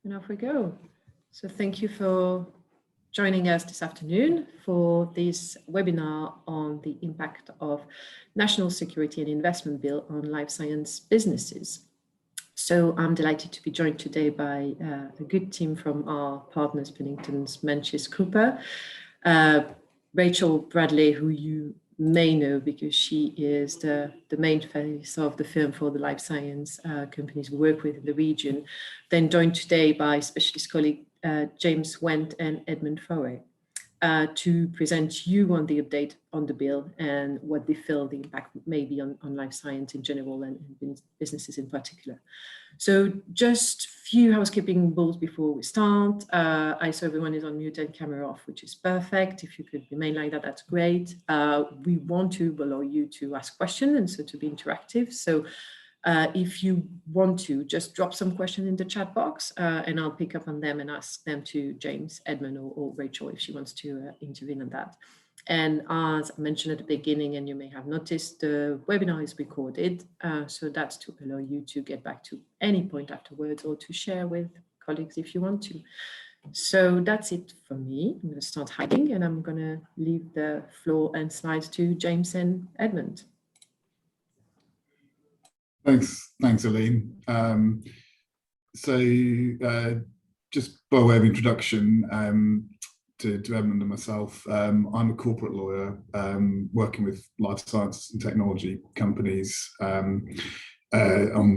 And off we go. So thank you for joining us this afternoon for this webinar on the impact of National Security and Investment Bill on life science businesses. So I'm delighted to be joined today by a good team from our partners, Pennington's Manchis Cooper, Rachel Bradley, who you may know because she is the main face of the firm for the life science companies we work with in the region, then joined today by specialist colleague James Wendt and Edmund Fowey to present you on the update on the bill and what they feel the impact may be on life science in general and businesses in particular. So just a few housekeeping rules before we start. I saw everyone is on mute and camera off, which is perfect. If you could remain like that, that's great. We want to allow you to ask questions and so to be interactive. So if you want to, just drop some questions in the chat box and I'll pick up on them and ask them to James, Edmund or Rachel if she wants to intervene on that. And as I mentioned at the beginning, and you may have noticed, the webinar is recorded. So that's to allow you to get back to any point afterwards or to share with colleagues if you want to. So that's it for me. I'm going to start hiding and I'm going to leave the floor and slides to James and Edmund. Thanks, Aline. Just by way of introduction to Edmund and myself, I'm a corporate lawyer working with life science and technology companies on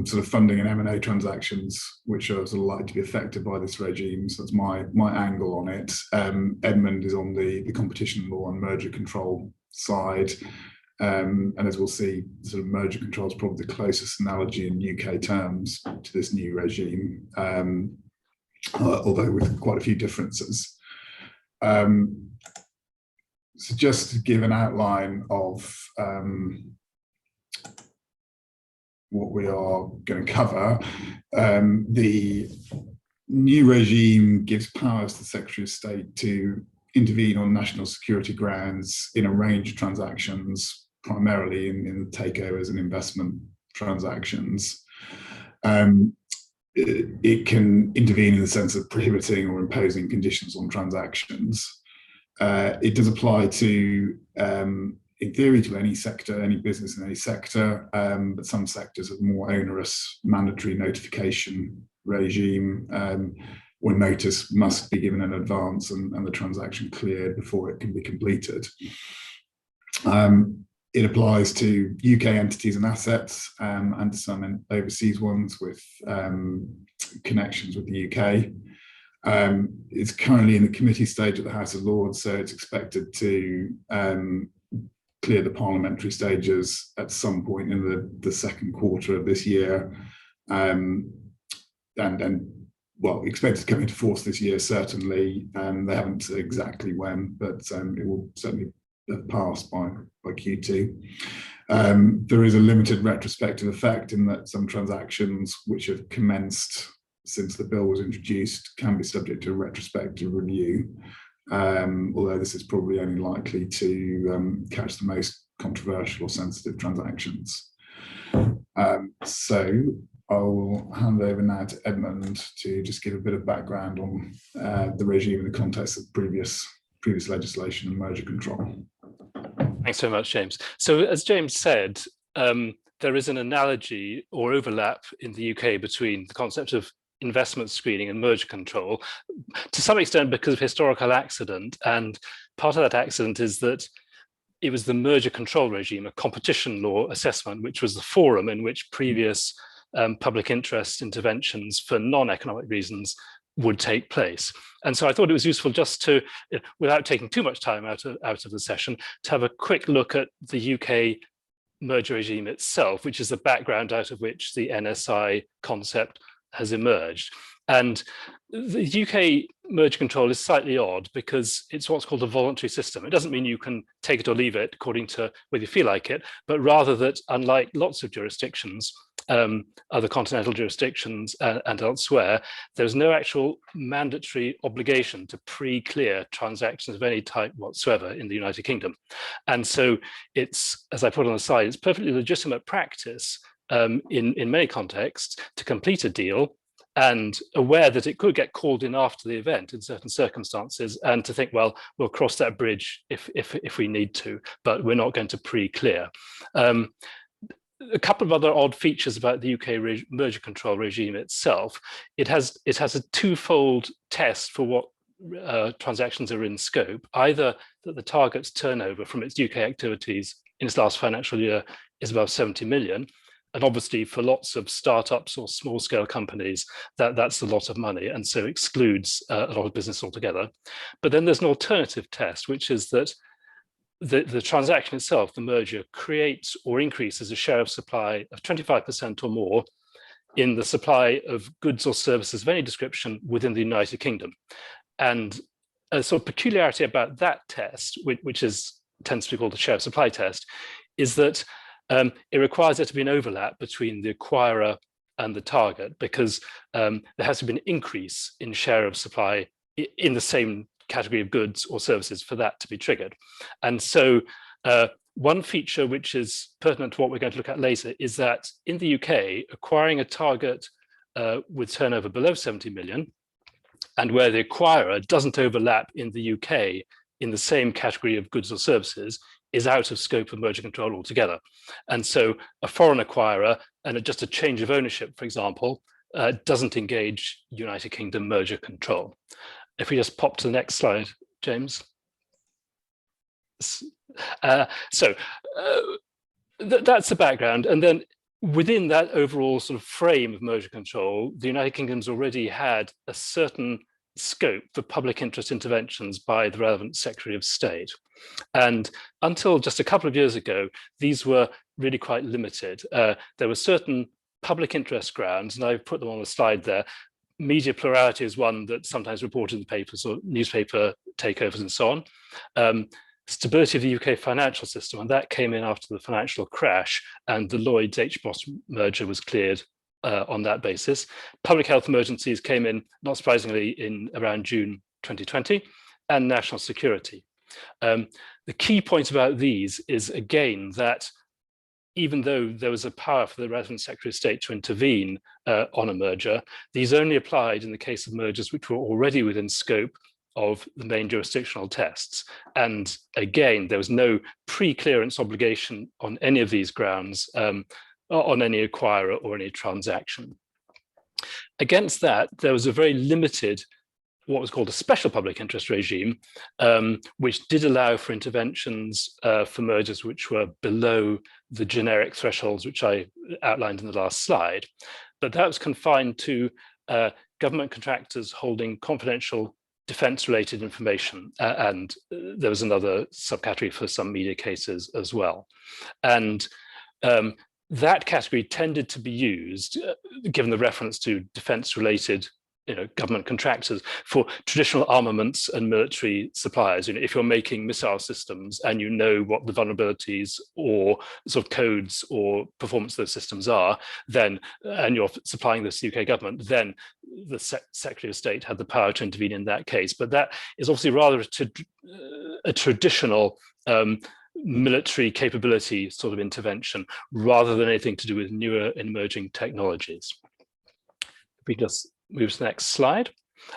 sort of funding and M&A transactions, which are sort of likely to be affected by this regime. So that's my angle on it. Edmund is on the competition law and merger control side. And as we'll see, sort of merger control is probably the closest analogy in UK terms to this new regime, although with quite a few differences. So just to give an outline of what we are going to cover, the new regime gives powers to the Secretary of State to intervene on national security grounds in a range of transactions, primarily in the takeovers and investment transactions. It can intervene in the sense of prohibiting or imposing conditions on transactions. It does apply to, in theory, to any sector, any business in any sector, but some sectors have more onerous mandatory notification regime where notice must be given in advance and the transaction cleared before it can be completed. It applies to UK entities and assets and to some overseas ones with connections with the UK. It's currently in the committee stage at the House of Lords, so it's expected to clear the parliamentary stages at some point in the second quarter of this year. Well, expected to come into force this year, certainly. They haven't said exactly when, but it will certainly pass by Q2. There is a limited retrospective effect in that some transactions which have commenced since the bill was introduced can be subject to a retrospective review, although this is probably only likely to catch the most controversial or sensitive transactions. So I will hand over now to Edmund to just give a bit of background on the regime in the context of previous legislation and merger control. Thanks so much, James. So as James said, there is an analogy or overlap in the UK between the concept of investment screening and merger control, to some extent because of historical accident. And part of that accident is that it was the merger control regime, a competition law assessment, which was the forum in which previous public interest interventions for non-economic reasons would take place. And so I thought it was useful just to, without taking too much time out of the session, to have a quick look at the UK merger regime itself, which is the background out of which the NSI concept has emerged. And the UK merger control is slightly odd because it's what's called a voluntary system. It doesn't mean you can take it or leave it according to whether you feel like it, but rather that unlike lots of jurisdictions, other continental jurisdictions and elsewhere, there's no actual mandatory obligation to pre-clear transactions of any type whatsoever in the United Kingdom. And so it's, as I put on the slide, it's perfectly legitimate practice in many contexts to complete a deal and aware that it could get called in after the event in certain circumstances, and to think, well, we'll cross that bridge if we need to, but we're not going to pre-clear. A couple of other odd features about the UK merger control regime itself. It has a twofold test for what transactions are in scope, either that the target's turnover from its UK activities in its last financial year is above 70 million. And obviously for lots of startups or small scale companies, that's a lot of money, and so excludes a lot of business altogether. But then there's an alternative test, which is that the transaction itself, the merger, creates or increases a share of supply of 25% or more in the supply of goods or services of any description within the United Kingdom. And a sort of peculiarity about that test, which tends to be called the share of supply test, is that it requires there to be an overlap between the acquirer and the target, because there has to be an increase in share of supply in the same category of goods or services for that to be triggered. And so one feature which is pertinent to what we're going to look at later is that in the UK, acquiring a target with turnover below 70 million, and where the acquirer doesn't overlap in the UK in the same category of goods or services, is out of scope of merger control altogether. And so a foreign acquirer and just a change of ownership, for example, doesn't engage United Kingdom merger control. If we just pop to the next slide, James. That's the background. And then within that overall sort of frame of merger control, the United Kingdom's already had a certain scope for public interest interventions by the relevant Secretary of State. And until just a couple of years ago, these were really quite limited. There were certain public interest grounds, and I've put them on the slide there. Media plurality is one that sometimes reported in the papers, or newspaper takeovers and so on. Stability of the UK financial system, and that came in after the financial crash, and the Lloyds HBOS merger was cleared on that basis. Public health emergencies came in, not surprisingly, in around June 2020, and national security. The key point about these is, again, that even though there was a power for the relevant Secretary of State to intervene on a merger, these only applied in the case of mergers which were already within scope of the main jurisdictional tests. And again, there was no pre-clearance obligation on any of these grounds on any acquirer or any transaction. Against that, there was a very limited, what was called a special public interest regime, which did allow for interventions for mergers which were below the generic thresholds which I outlined in the last slide. But that was confined to government contractors holding confidential defense-related information, and there was another subcategory for some media cases as well. And that category tended to be used, given the reference to defense-related government contractors, for traditional armaments and military suppliers. If you're making missile systems and you know what the vulnerabilities or sort of codes or performance of those systems are, then, and you're supplying this to the UK government, then the Secretary of State had the power to intervene in that case. But that is obviously rather a traditional military capability sort of intervention, rather than anything to do with newer emerging technologies. If we just move to the next slide.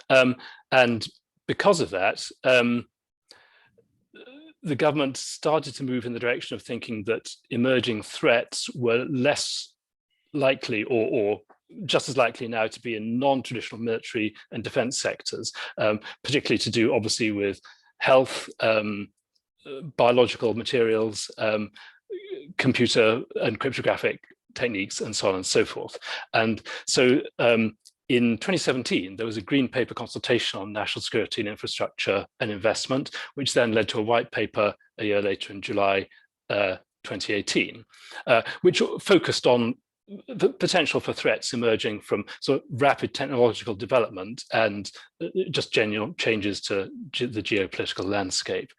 And because of that, the government started to move in the direction of thinking that emerging threats were less likely or just as likely now to be in non-traditional military and defense sectors, particularly to do obviously with health, biological materials, computer and cryptographic techniques, and so on and so forth. And so in 2017, there was a green paper consultation on national security and infrastructure and investment, which then led to a white paper a year later in July 2018, which focused on the potential for threats emerging from sort of rapid technological development and just genuine changes to the geopolitical landscape.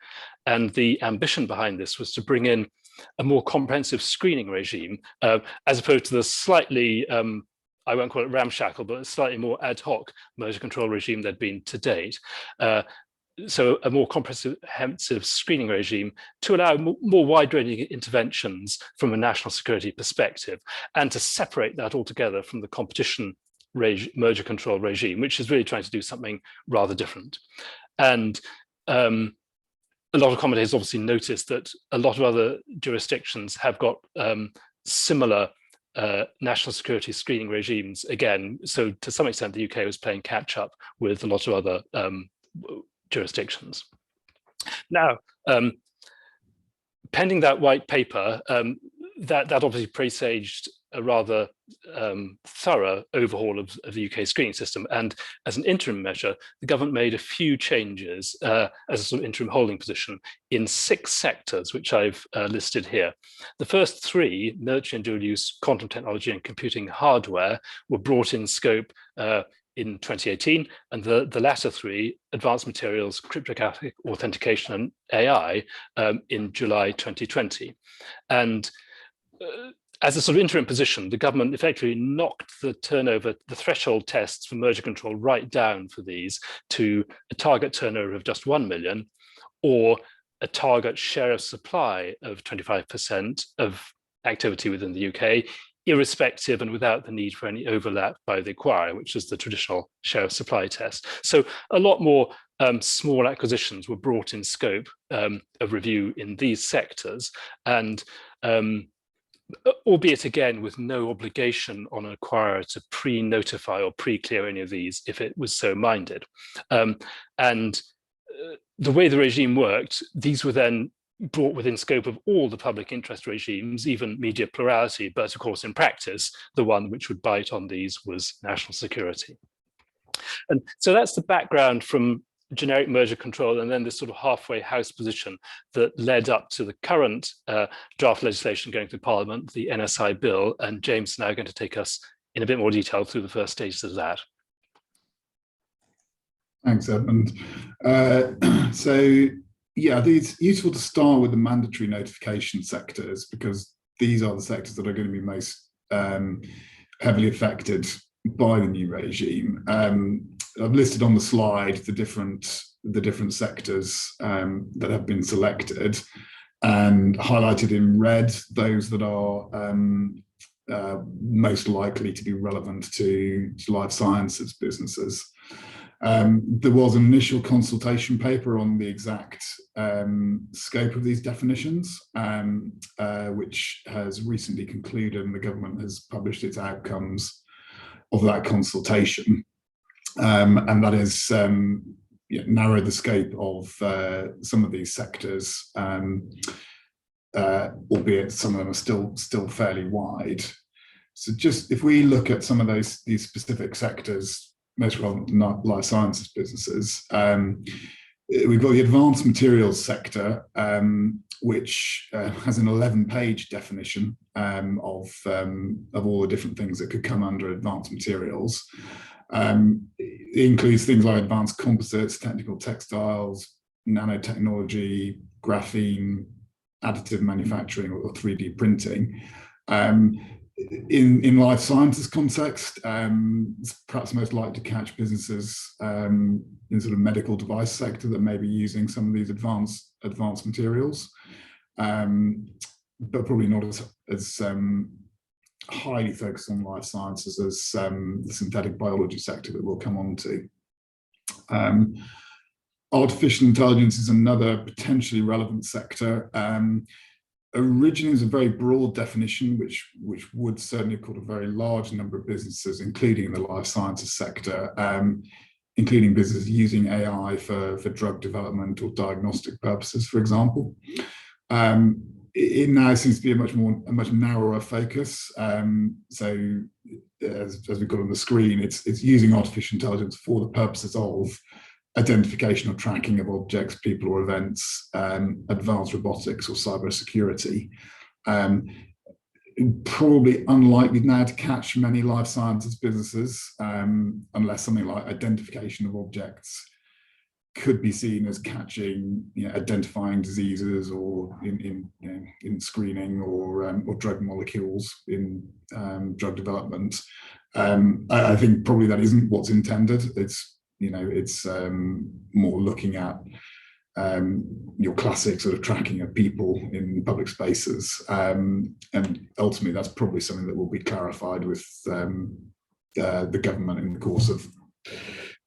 And the ambition behind this was to bring in a more comprehensive screening regime, as opposed to the slightly I won't call it ramshackle, but a slightly more ad hoc merger control regime there'd been to date. So a more comprehensive screening regime to allow more wide-ranging interventions from a national security perspective, and to separate that altogether from the competition merger control regime, which is really trying to do something rather different. And a lot of commentators obviously noticed that a lot of other jurisdictions have got similar national security screening regimes again. So to some extent, the UK was playing catch up with a lot of other jurisdictions. Now, pending that white paper, that obviously presaged a rather thorough overhaul of the UK screening system. And as an interim measure, the government made a few changes as a sort of interim holding position in 6 sectors, which I've listed here. The first 3, military and dual use, quantum technology and computing hardware, were brought in scope in 2018, and the latter 3, advanced materials, cryptographic authentication and AI, in July 2020. And as a sort of interim position, the government effectively knocked the threshold tests for merger control right down for these to a target turnover of just 1 million, or a target share of supply of 25% of activity within the UK, irrespective and without the need for any overlap by the acquirer, which is the traditional share of supply test. So a lot more small acquisitions were brought in scope of review in these sectors, and albeit again with no obligation on an acquirer to pre-notify or pre-clear any of these if it was so minded. And the way the regime worked, these were then brought within scope of all the public interest regimes, even media plurality, but of course in practice, the one which would bite on these was national security. And so that's the background from generic merger control, and then this sort of halfway house position that led up to the current draft legislation going through Parliament, the NSI bill. And James is now going to take us in a bit more detail through the first stages of that. Thanks, Edmund. So yeah, it's useful to start with the mandatory notification sectors, because these are the sectors that are going to be most heavily affected by the new regime. I've listed on the slide the different sectors that have been selected, and highlighted in red those that are most likely to be relevant to life sciences businesses. There was an initial consultation paper on the exact scope of these definitions, which has recently concluded, and the government has published its outcomes of that consultation. And that is narrow the scope of some of these sectors, albeit some of them are still fairly wide. So just if we look at some of these specific sectors, most relevant to life sciences businesses, we've got the advanced materials sector, which has an 11-page definition of all the different things that could come under advanced materials. It includes things like advanced composites, technical textiles, nanotechnology, graphene, additive manufacturing, or 3D printing. In life sciences context, it's perhaps most likely to catch businesses in sort of medical device sector that may be using some of these advanced materials, but probably not as highly focused on life sciences as the synthetic biology sector that we'll come on to. Artificial intelligence is another potentially relevant sector. Originally, is a very broad definition, which would certainly have caught a very large number of businesses, including in the life sciences sector, including businesses using AI for drug development or diagnostic purposes, for example. It now seems to be a much narrower focus. So, as we've got on the screen, it's using artificial intelligence for the purposes of identification or tracking of objects, people, or events, advanced robotics or cybersecurity. Probably unlikely now to catch many life sciences businesses, unless something like identification of objects could be seen as catching, identifying diseases, or in screening, or drug molecules in drug development. I think probably that isn't what's intended. It's more looking at your classic sort of tracking of people in public spaces, and ultimately that's probably something that will be clarified with the government in the course of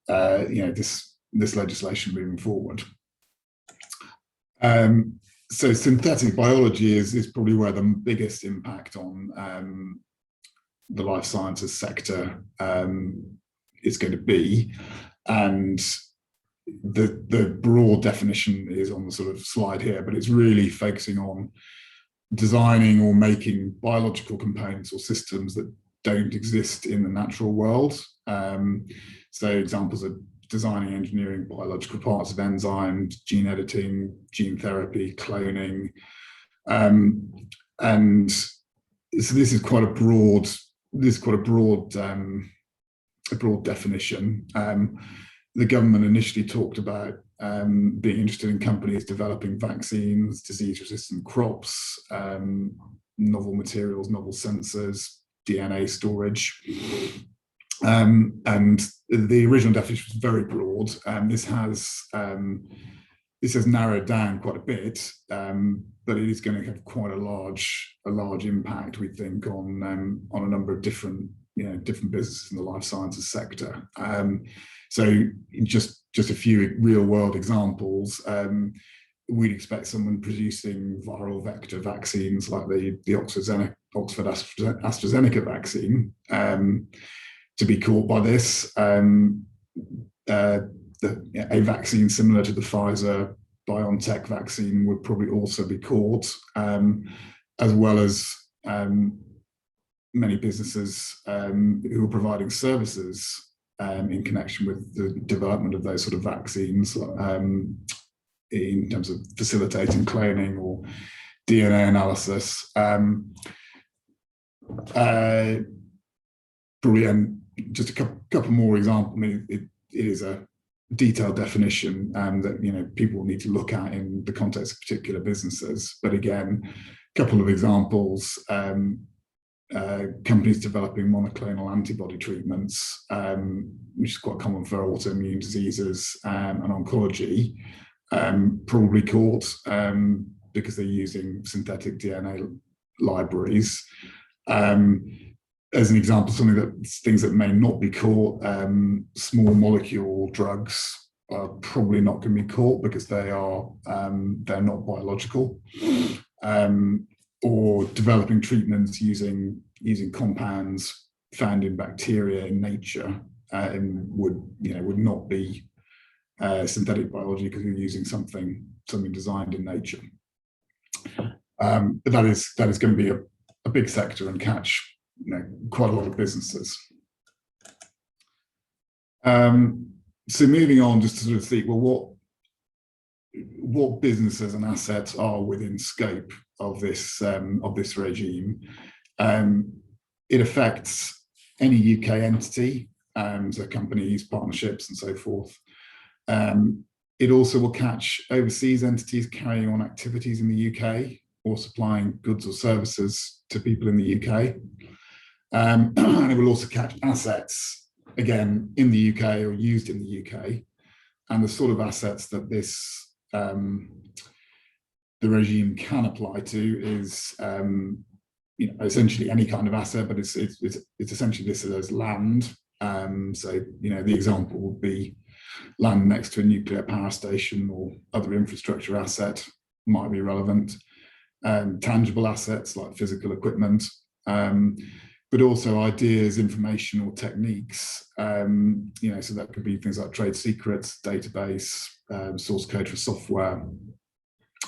this legislation moving forward. So synthetic biology is probably where the biggest impact on the life sciences sector is going to be, and the broad definition is on the sort of slide here, but it's really focusing on designing or making biological components or systems that don't exist in the natural world. So examples are designing, engineering biological parts of enzymes, gene editing, gene therapy, cloning, and so this is quite a broad. A broad definition. The government initially talked about being interested in companies developing vaccines, disease-resistant crops, novel materials, novel sensors, DNA storage. And the original definition was very broad. This has narrowed down quite a bit, but it is going to have quite a large impact, we think, on a number of different businesses in the life sciences sector. So just a few real world examples. We'd expect someone producing viral vector vaccines like the Oxford AstraZeneca vaccine to be caught by this. A vaccine similar to the Pfizer BioNTech vaccine would probably also be caught, as well as many businesses who are providing services in connection with the development of those sort of vaccines, in terms of facilitating cloning or DNA analysis. Probably, and just a couple more examples. I mean, it is a detailed definition that people need to look at in the context of particular businesses. But again, a couple of examples. Companies developing monoclonal antibody treatments, which is quite common for autoimmune diseases and oncology, probably caught because they're using synthetic DNA libraries. As an example, things that may not be caught, small molecule drugs are probably not going to be caught because they're not biological. Or developing treatments using compounds found in bacteria in nature, and would not be synthetic biology because you're using something designed in nature. But that is going to be a big sector and catch quite a lot of businesses. So moving on, just to sort of think, well, what businesses and assets are within scope of this regime? It affects any UK entity, so companies, partnerships, and so forth. It also will catch overseas entities carrying on activities in the UK or supplying goods or services to people in the UK. And it will also catch assets, again, in the UK or used in the UK. And the sort of assets that the regime can apply to is essentially any kind of asset, but it's essentially listed as land. So the example would be land next to a nuclear power station or other infrastructure asset might be relevant. Tangible assets like physical equipment, but also ideas, information, or techniques. So that could be things like trade secrets, database, source code for software,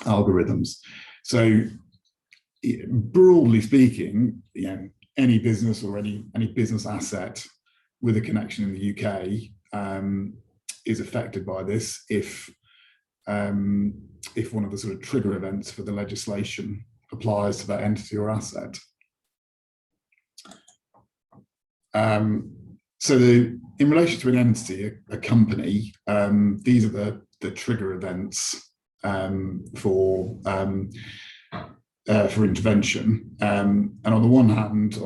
algorithms. So broadly speaking, any business or any business asset with a connection in the UK is affected by this if one of the sort of trigger events for the legislation applies to that entity or asset. So in relation to an entity, a company, these are the trigger events for intervention. And on the one hand,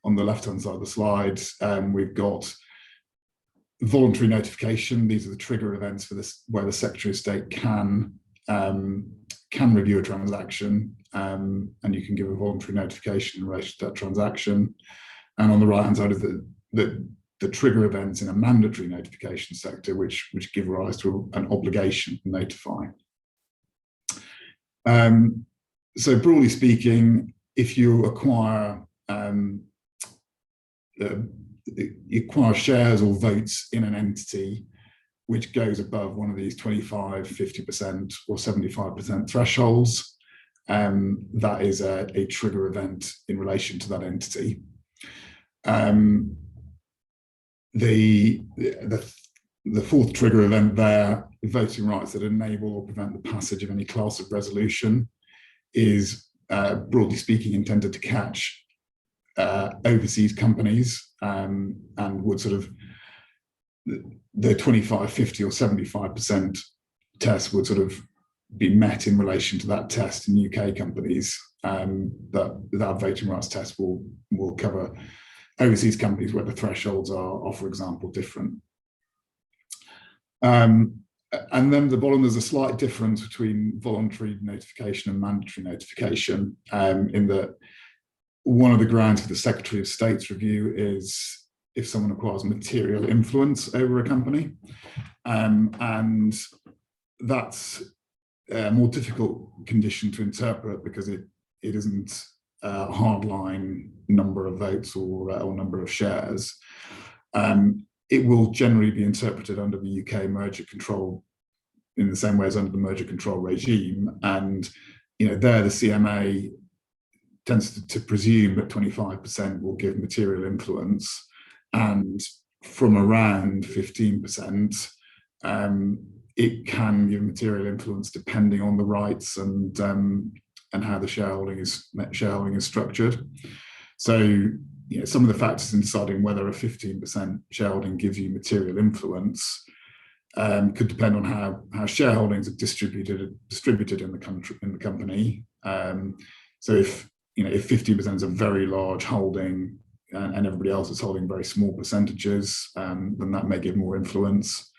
on the left-hand side of the slide, we've got voluntary notification. These are the trigger events for this, where the Secretary of State can review a transaction, and you can give a voluntary notification in relation to that transaction. And on the right-hand side of the trigger events in a mandatory notification sector, which give rise to an obligation to notify. So broadly speaking, if you acquire shares or votes in an entity which goes above one of these 25, 50% or 75% thresholds, that is a trigger event in relation to that entity. The fourth trigger event there, voting rights that enable or prevent the passage of any class of resolution, is broadly speaking intended to catch overseas companies, and would sort of, the 25, 50 or 75% test would sort of be met in relation to that test in UK companies. That voting rights test will cover overseas companies where the thresholds are, for example, different. And then at the bottom, there's a slight difference between voluntary notification and mandatory notification, in that one of the grounds for the Secretary of State's review is if someone acquires material influence over a company. And that's a more difficult condition to interpret because it isn't a hardline number of votes or number of shares. It will generally be interpreted under the UK merger control in the same way as under the merger control regime. And there the CMA tends to presume that 25% will give material influence, and from around 15%, it can give material influence depending on the rights and how the shareholding is structured. So some of the factors in deciding whether a 15% shareholding gives you material influence could depend on how shareholdings are distributed in the company. So if 50% is a very large holding and everybody else is holding very small percentages, then that may give more influence.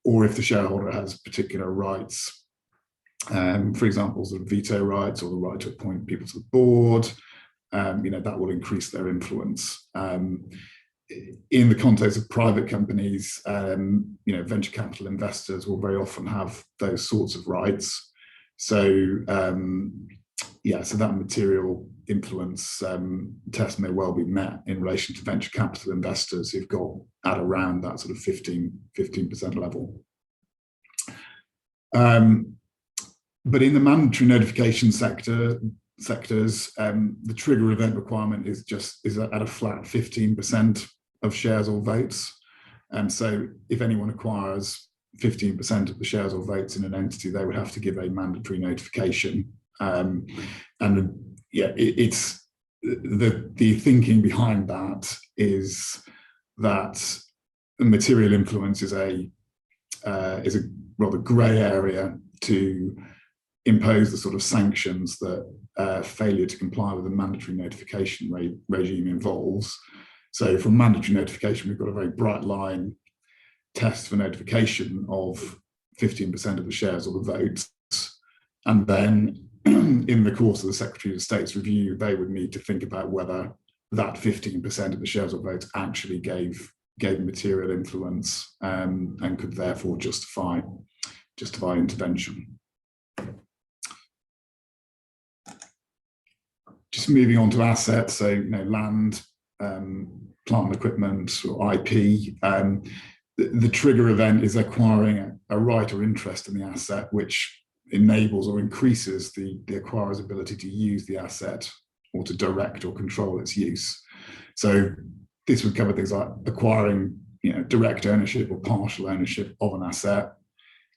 Or if the shareholder has particular rights, for example, sort of veto rights or the right to appoint people to the board, that will increase their influence. In the context of private companies, venture capital investors will very often have those sorts of rights. So so that material influence test may well be met in relation to venture capital investors who've got at around that sort of 15% level. But in the mandatory notification sectors, the trigger event requirement is at a flat 15% of shares or votes. And so if anyone acquires 15% of the shares or votes in an entity, they would have to give a mandatory notification. It's the thinking behind that is that material influence is a rather grey area to impose the sort of sanctions that failure to comply with the mandatory notification regime involves. So for mandatory notification, we've got a very bright line test for notification of 15% of the shares or the votes. And then in the course of the Secretary of State's review, they would need to think about whether that 15% of the shares or votes actually gave material influence, and could therefore justify intervention. Just moving on to assets, so land, plant and equipment, or IP. The trigger event is acquiring a right or interest in the asset, which enables or increases the acquirer's ability to use the asset or to direct or control its use. So this would cover things like acquiring direct ownership or partial ownership of an asset,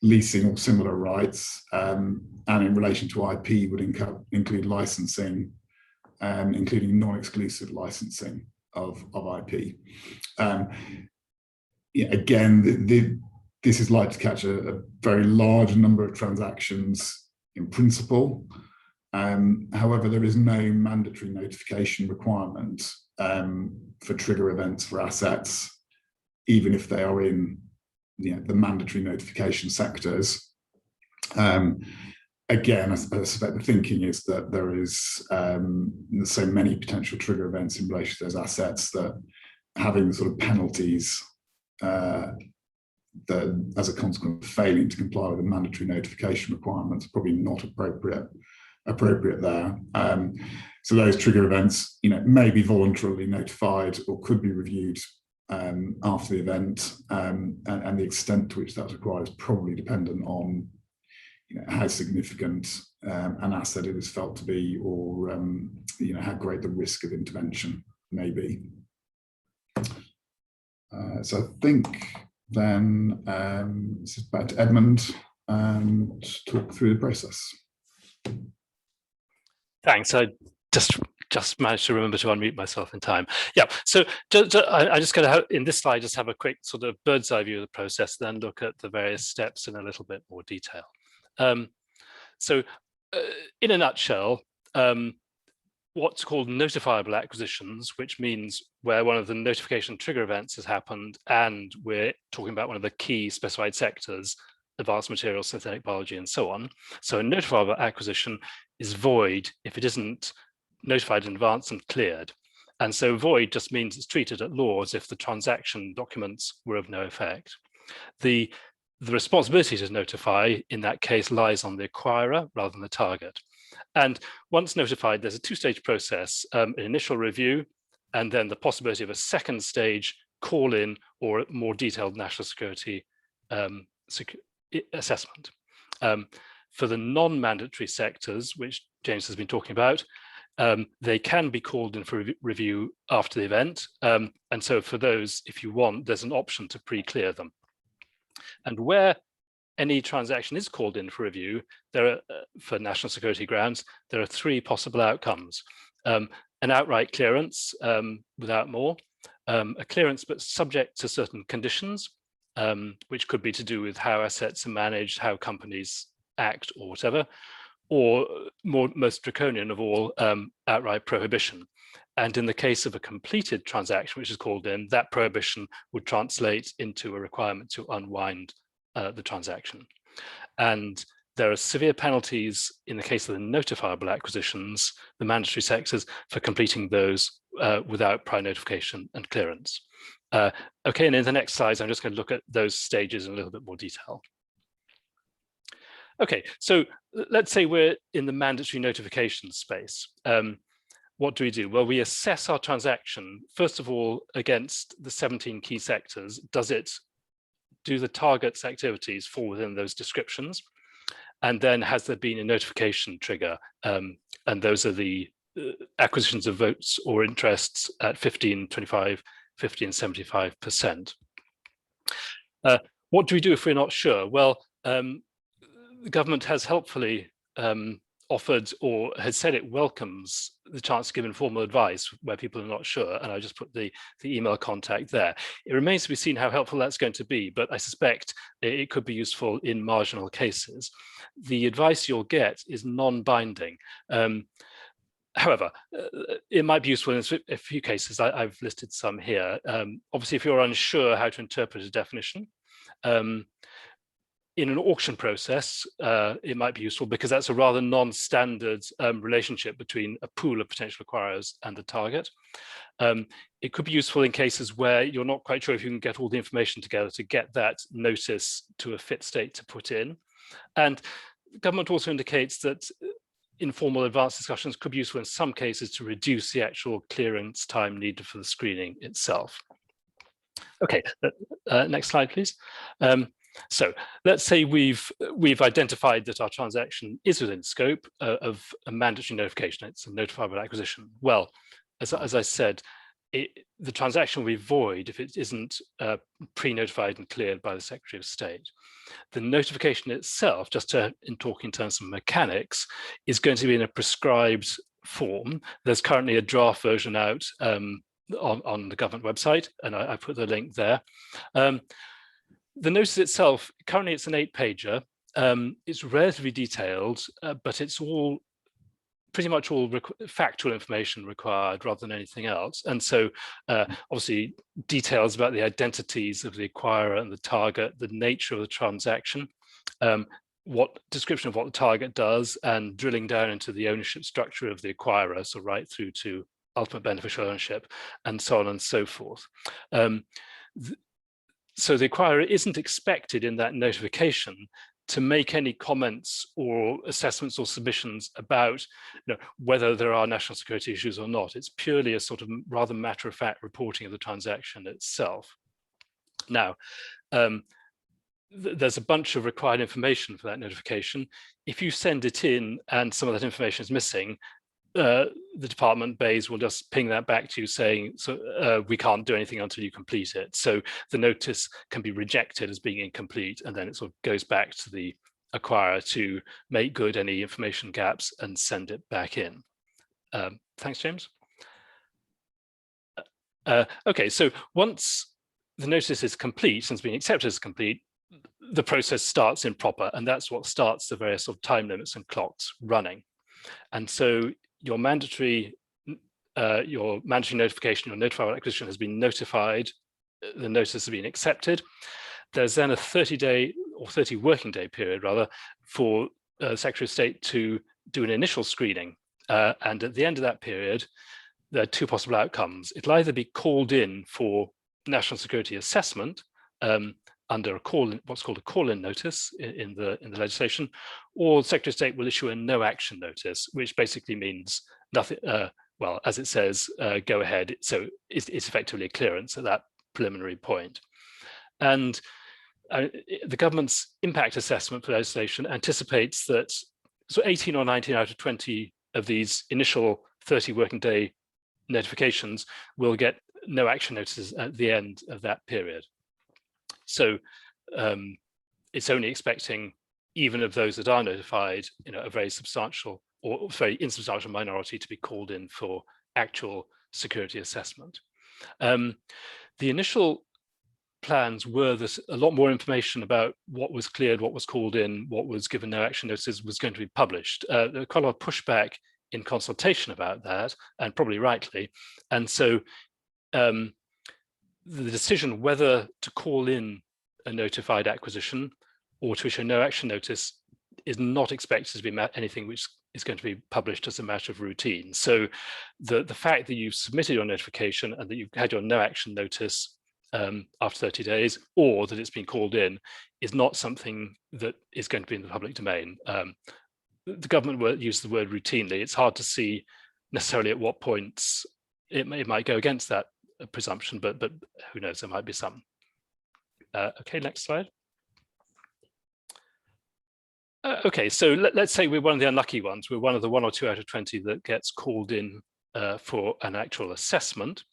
leasing or similar rights, and in relation to IP would include licensing, including non-exclusive licensing of IP. Again, this is likely to catch a very large number of transactions in principle. However, there is no mandatory notification requirement for trigger events for assets, even if they are in the mandatory notification sectors. Again, I suspect the thinking is that there is so many potential trigger events in relation to those assets that having the sort of penalties that as a consequence of failing to comply with the mandatory notification requirements, probably not appropriate there. So those trigger events, may be voluntarily notified or could be reviewed after the event, and the extent to which that's required is probably dependent on how significant an asset it is felt to be, or how great the risk of intervention may be. So I think then this is back to Edmund to talk through the process. Thanks. I just managed to remember to unmute myself in time. Yeah, so I'm just going to, in this slide, just have a quick sort of bird's eye view of the process, then look at the various steps in a little bit more detail. So in a nutshell, what's called notifiable acquisitions, which means where one of the notification trigger events has happened and we're talking about one of the key specified sectors, advanced materials, synthetic biology, and so on. So a notifiable acquisition is void if it isn't notified in advance and cleared. And so void just means it's treated at law as if the transaction documents were of no effect. The responsibility to notify in that case lies on the acquirer rather than the target. And once notified, there's a two-stage process, an initial review, and then the possibility of a second stage call-in or a more detailed national security assessment. For the non-mandatory sectors, which James has been talking about, they can be called in for review after the event. And so for those, if you want, there's an option to pre-clear them. And where any transaction is called in for review, there are, for national security grounds, there are three possible outcomes. An outright clearance without more, a clearance but subject to certain conditions, which could be to do with how assets are managed, how companies act or whatever, or most draconian of all, outright prohibition. And in the case of a completed transaction, which is called in, that prohibition would translate into a requirement to unwind the transaction. And there are severe penalties in the case of the notifiable acquisitions, the mandatory sectors, for completing those without prior notification and clearance. Okay, and in the next slides, I'm just going to look at those stages in a little bit more detail. Okay, so let's say we're in the mandatory notification space. What do? Well, we assess our transaction, first of all, against the 17 key sectors. Do the target's activities fall within those descriptions? And then has there been a notification trigger? And those are the acquisitions of votes or interests at 15, 25, 50 and 75%. What do we do if we're not sure? Well, the government has helpfully offered or has said it welcomes the chance to give informal advice where people are not sure, and I just put the email contact there. It remains to be seen how helpful that's going to be, but I suspect it could be useful in marginal cases. The advice you'll get is non-binding. However, it might be useful in a few cases. I've listed some here. Obviously, if you're unsure how to interpret a definition, in an auction process, it might be useful because that's a rather non-standard relationship between a pool of potential acquirers and the target. It could be useful in cases where you're not quite sure if you can get all the information together to get that notice to a fit state to put in. And the government also indicates that informal advanced discussions could be useful in some cases to reduce the actual clearance time needed for the screening itself. Okay, next slide, please. So let's say we've identified that our transaction is within scope of a mandatory notification. It's a notifiable acquisition. Well, as I said, the transaction will be void if it isn't pre-notified and cleared by the Secretary of State. The notification itself, just in talking in terms of mechanics, is going to be in a prescribed form. There's currently a draft version out on the government website, and I put the link there. The notice itself, currently it's an 8-pager. It's relatively detailed, but it's pretty much all factual information required rather than anything else. And so obviously details about the identities of the acquirer and the target, the nature of the transaction, description of what the target does, and drilling down into the ownership structure of the acquirer, so right through to ultimate beneficial ownership, and so on and so forth. So the acquirer isn't expected in that notification to make any comments or assessments or submissions about whether there are national security issues or not. It's purely a sort of rather matter-of-fact reporting of the transaction itself. Now, there's a bunch of required information for that notification. If you send it in and some of that information is missing, the department, BEIS, will just ping that back to you saying, so we can't do anything until you complete it. So the notice can be rejected as being incomplete, and then it sort of goes back to the acquirer to make good any information gaps and send it back in. Thanks, James. Okay, so once the notice is complete and it's been accepted as complete, the process starts in proper, and that's what starts the various sort of time limits and clocks running. And so your mandatory notification, your notified acquisition has been notified, the notice has been accepted. There's then a 30-day or 30 working day period rather for the Secretary of State to do an initial screening. And at the end of that period, there are two possible outcomes. It'll either be called in for national security assessment under what's called a call-in notice in the legislation, or the Secretary of State will issue a no action notice, which basically means nothing. Well, as it says, go ahead. So it's effectively a clearance at that preliminary point. And the government's impact assessment for legislation anticipates that so 18 or 19 out of 20 of these initial 30 working day notifications will get no action notices at the end of that period. So it's only expecting, even of those that are notified, a very substantial or very insubstantial minority to be called in for actual security assessment. The initial plans were that a lot more information about what was cleared, what was called in, what was given no action notices was going to be published. There was quite a lot of pushback in consultation about that, and probably rightly. And so the decision whether to call in a notified acquisition or to issue a no action notice is not expected to be anything which is going to be published as a matter of routine. So the fact that you've submitted your notification and that you've had your no action notice after 30 days, or that it's been called in, is not something that is going to be in the public domain. The government will use the word routinely. It's hard to see necessarily at what points it might go against that presumption, but who knows, there might be some. Okay, next slide. Okay, so let's say we're one of the unlucky ones. We're one of the 1 or 2 out of 20 that gets called in for an actual assessment.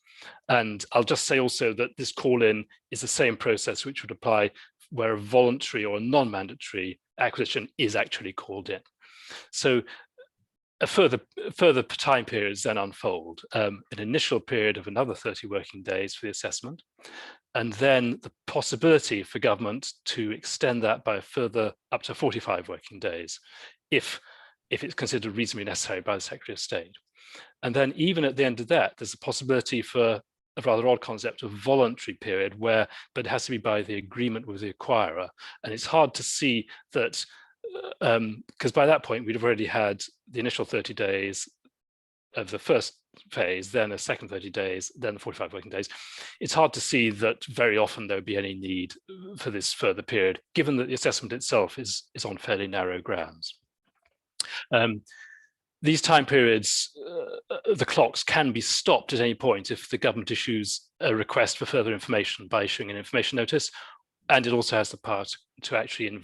And I'll just say also that this call-in is the same process which would apply where a voluntary or a non-mandatory acquisition is actually called in. So a further time periods then unfold, an initial period of another 30 working days for the assessment, and then the possibility for government to extend that by a further up to 45 working days, if it's considered reasonably necessary by the Secretary of State. And then even at the end of that, there's a possibility for a rather odd concept of voluntary period but it has to be by the agreement with the acquirer. And it's hard to see that, because by that point, we'd have already had the initial 30 days of the first phase, then a second 30 days, then the 45 working days. It's hard to see that very often there would be any need for this further period, given that the assessment itself is on fairly narrow grounds. These time periods, the clocks can be stopped at any point if the government issues a request for further information by issuing an information notice, and it also has the power to actually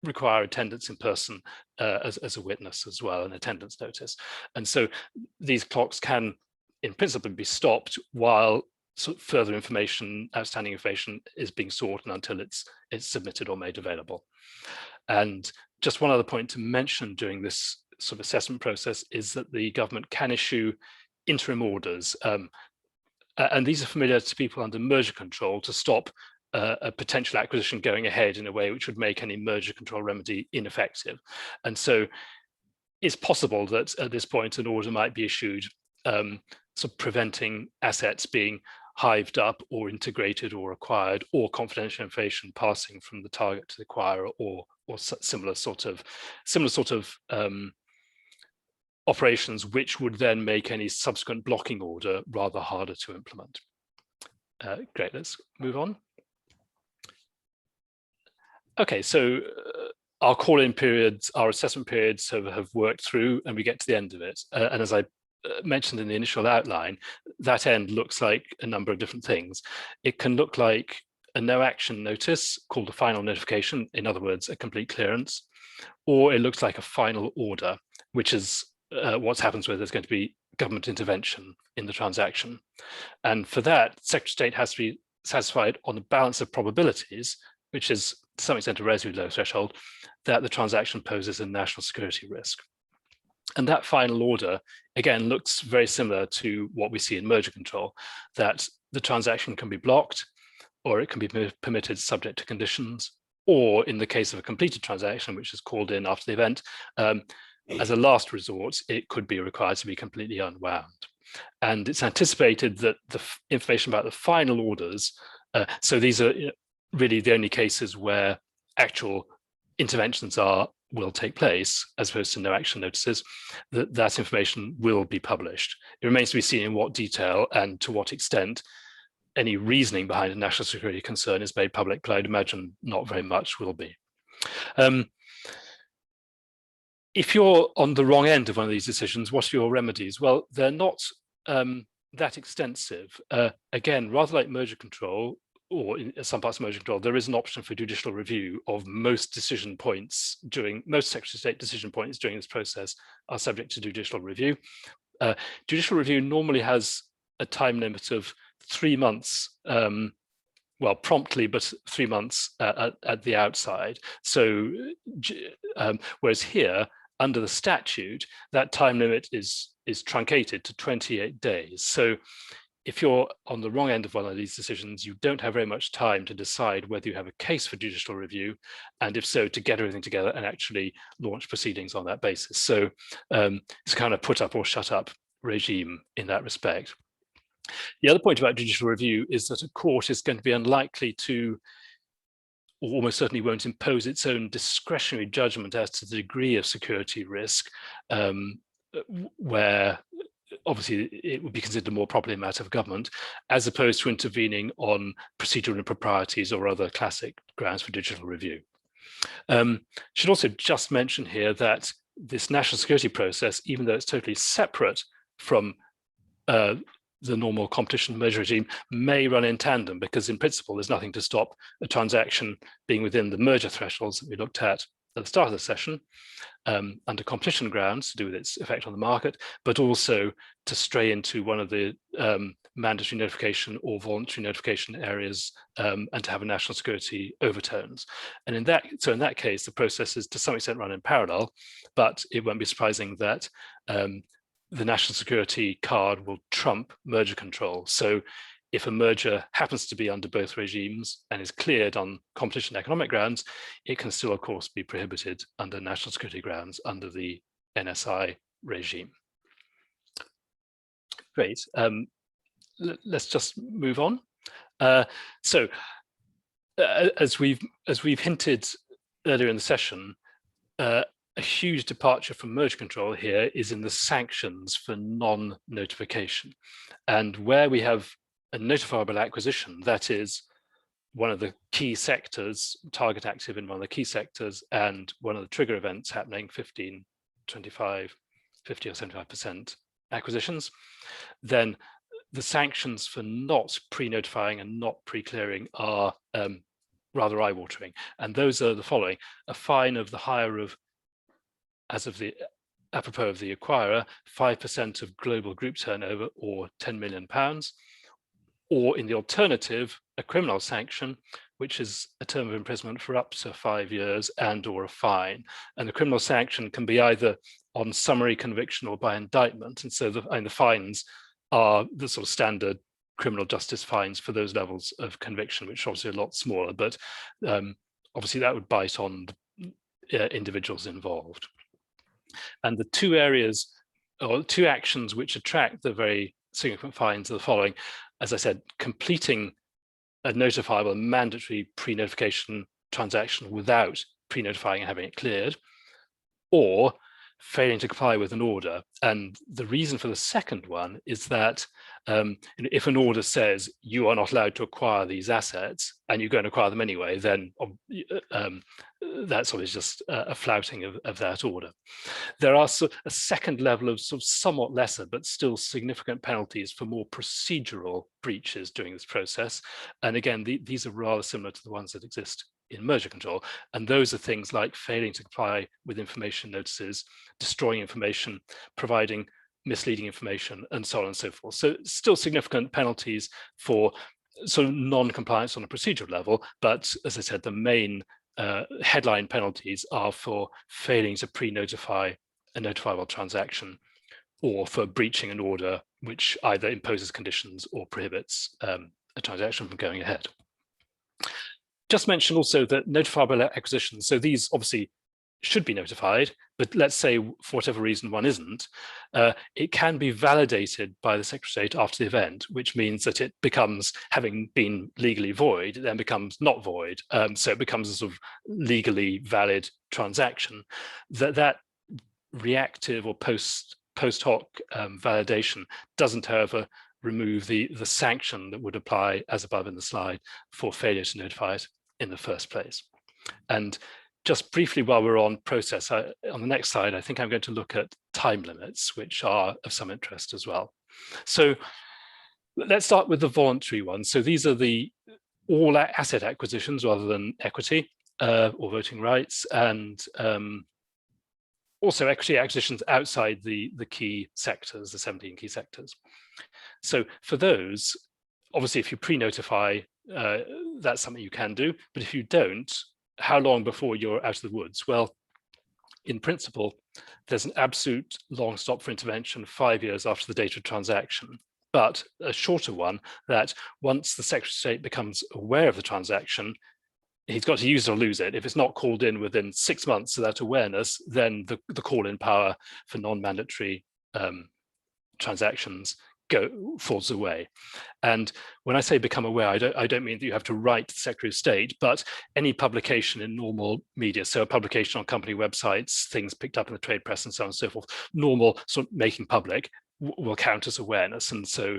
require attendance in person as a witness as well, an attendance notice. And so these clocks can, in principle, be stopped while further information, outstanding information, is being sought and until it's submitted or made available. And just one other point to mention during this sort of assessment process is that the government can issue interim orders, and these are familiar to people under merger control, to stop a potential acquisition going ahead in a way which would make any merger control remedy ineffective. And so it's possible that at this point an order might be issued sort of preventing assets being hived up or integrated or acquired, or confidential information passing from the target to the acquirer, or similar sort of operations which would then make any subsequent blocking order rather harder to implement. Great, let's move on. Okay, so our call-in periods, our assessment periods have worked through, and we get to the end of it. And as I mentioned in the initial outline, that end looks like a number of different things. It can look like a no action notice called a final notification, in other words, a complete clearance, or it looks like a final order, which is what happens where there's going to be government intervention in the transaction. And for that, Secretary of State has to be satisfied on the balance of probabilities, which is to some extent a relatively low threshold, that the transaction poses a national security risk. And that final order, again, looks very similar to what we see in merger control, that the transaction can be blocked, or it can be permitted subject to conditions, or in the case of a completed transaction, which is called in after the event, as a last resort, it could be required to be completely unwound. And it's anticipated that the information about the final orders, so these are really the only cases where actual interventions will take place, as opposed to no action notices, that information will be published. It remains to be seen in what detail and to what extent any reasoning behind a national security concern is made public, but I'd imagine not very much will be. If you're on the wrong end of one of these decisions, what are your remedies? Well, they're not that extensive. Again, rather like merger control, or in some parts of merger control, there is an option for judicial review of most decision points most Secretary of State decision points during this process are subject to judicial review. Judicial review normally has a time limit of 3 months, well, promptly, but 3 months at the outside. So, whereas here, under the statute, that time limit is truncated to 28 days. So if you're on the wrong end of one of these decisions, you don't have very much time to decide whether you have a case for judicial review, and if so, to get everything together and actually launch proceedings on that basis. So it's a kind of put up or shut up regime in that respect. The other point about judicial review is that a court is going to be unlikely to, or almost certainly won't, impose its own discretionary judgment as to the degree of security risk, where obviously it would be considered more properly a matter of government, as opposed to intervening on procedural improprieties or other classic grounds for judicial review. Should also just mention here that this national security process, even though it's totally separate from the normal competition merger regime, may run in tandem, because in principle there's nothing to stop a transaction being within the merger thresholds that we looked at the start of the session, under competition grounds to do with its effect on the market, but also to stray into one of the mandatory notification or voluntary notification areas, and to have a national security overtones. And in that case, the process is to some extent run in parallel, but it won't be surprising that the national security card will trump merger control. So if a merger happens to be under both regimes and is cleared on competition economic grounds, it can still, of course, be prohibited under national security grounds under the NSI regime. Great. Let's just move on. So, as we've hinted earlier in the session, a huge departure from merger control here is in the sanctions for non-notification. And where we have a notifiable acquisition, that is one of the key sectors, target active in one of the key sectors, and one of the trigger events happening 15, 25, 50 or 75% acquisitions, then the sanctions for not pre-notifying and not pre-clearing are rather eye-watering. And those are the following: a fine of the higher of, as of the apropos of the acquirer, 5% of global group turnover, or £10 million, or in the alternative, a criminal sanction, which is a term of imprisonment for up to 5 years and or a fine. And the criminal sanction can be either on summary conviction or by indictment. And so the fines are the sort of standard criminal justice fines for those levels of conviction, which are obviously a lot smaller, but obviously that would bite on the individuals involved. And the two areas, or two actions which attract the very significant fines are the following: as I said, completing a notifiable mandatory pre-notification transaction without pre-notifying and having it cleared, or failing to comply with an order. And the reason for the second one is that if an order says you are not allowed to acquire these assets and you go and acquire them anyway, then that's always just a flouting of that order. There are a second level of somewhat lesser but still significant penalties for more procedural breaches during this process. And again, these are rather similar to the ones that exist in merger control. And those are things like failing to comply with information notices, destroying information, providing misleading information, and so on and so forth. So still significant penalties for sort of non-compliance on a procedural level. But as I said, the main headline penalties are for failing to pre-notify a notifiable transaction, or for breaching an order which either imposes conditions or prohibits a transaction from going ahead. Just mention also that notifiable acquisitions, so these obviously should be notified, but let's say for whatever reason one isn't, it can be validated by the Secretary of State after the event, which means that it becomes, having been legally void, it then becomes not void. So it becomes a sort of legally valid transaction. That reactive or post hoc validation doesn't, however, remove the sanction that would apply as above in the slide for failure to notify it in the first place. And just briefly, while we're on process, on the next slide, I think I'm going to look at time limits, which are of some interest as well. So let's start with the voluntary ones. So these are the all asset acquisitions rather than equity or voting rights, and also equity acquisitions outside the key sectors, the 17 key sectors. So for those, obviously, if you pre-notify, that's something you can do. But if you don't, how long before you're out of the woods? Well, in principle, there's an absolute long stop for intervention 5 years after the date of transaction, but a shorter one that once the Secretary of State becomes aware of the transaction, he's got to use it or lose it. If it's not called in within 6 months of that awareness, then the call-in power for non-mandatory transactions falls away. And when I say become aware, I don't mean that you have to write to the Secretary of State, but any publication in normal media, so a publication on company websites, things picked up in the trade press and so on and so forth, normal sort of making public will count as awareness. And so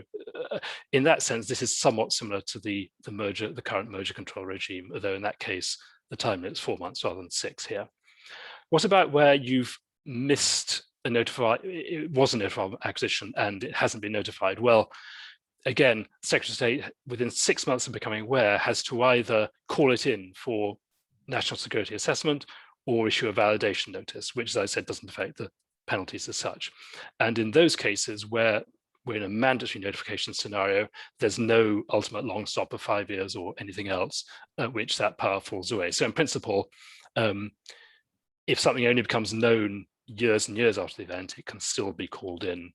in that sense, this is somewhat similar to the current merger control regime, although in that case, the time limit is 4 months rather than 6 here. What about where you've missed it was a notifiable acquisition and it hasn't been notified? Well, again, Secretary of State within 6 months of becoming aware has to either call it in for national security assessment or issue a validation notice, which, as I said, doesn't affect the penalties as such. And in those cases where we're in a mandatory notification scenario, there's no ultimate long stop of 5 years or anything else at which that power falls away. So in principle, if something only becomes known years and years after the event, it can still be called in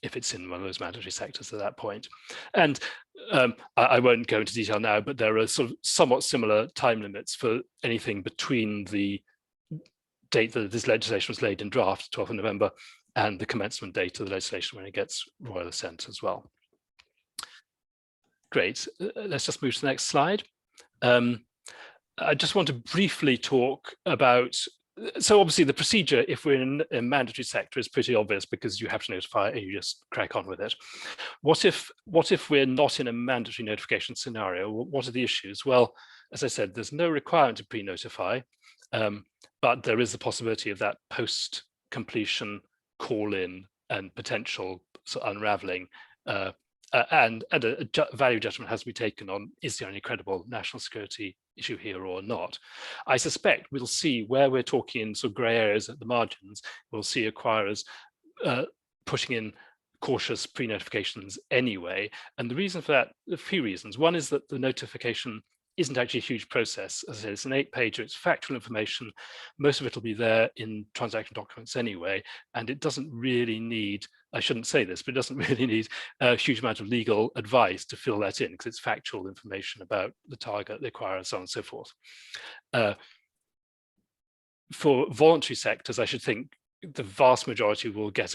if it's in one of those mandatory sectors at that point. And I won't go into detail now, but there are sort of somewhat similar time limits for anything between the date that this legislation was laid in draft, 12th of November, and the commencement date of the legislation when it gets royal assent as well. Great, let's just move to the next slide. I just want to briefly talk about, so obviously the procedure, if we're in a mandatory sector, is pretty obvious because you have to notify and you just crack on with it. What if we're not in a mandatory notification scenario? What are the issues? Well, as I said, there's no requirement to pre-notify, but there is the possibility of that post-completion call-in and potential unraveling, and a value judgment has to be taken on, is there any credible national security issue here or not? I suspect we'll see where we're talking in sort of grey areas at the margins, we'll see acquirers pushing in cautious pre-notifications anyway. And the reason for that, a few reasons. One is that the notification isn't actually a huge process. As I said, it's an 8-pager, it's factual information. Most of it will be there in transaction documents anyway, and it doesn't really need, I shouldn't say this, but it doesn't really need a huge amount of legal advice to fill that in because it's factual information about the target, the acquirer, and so on and so forth. For voluntary sectors, I should think the vast majority will get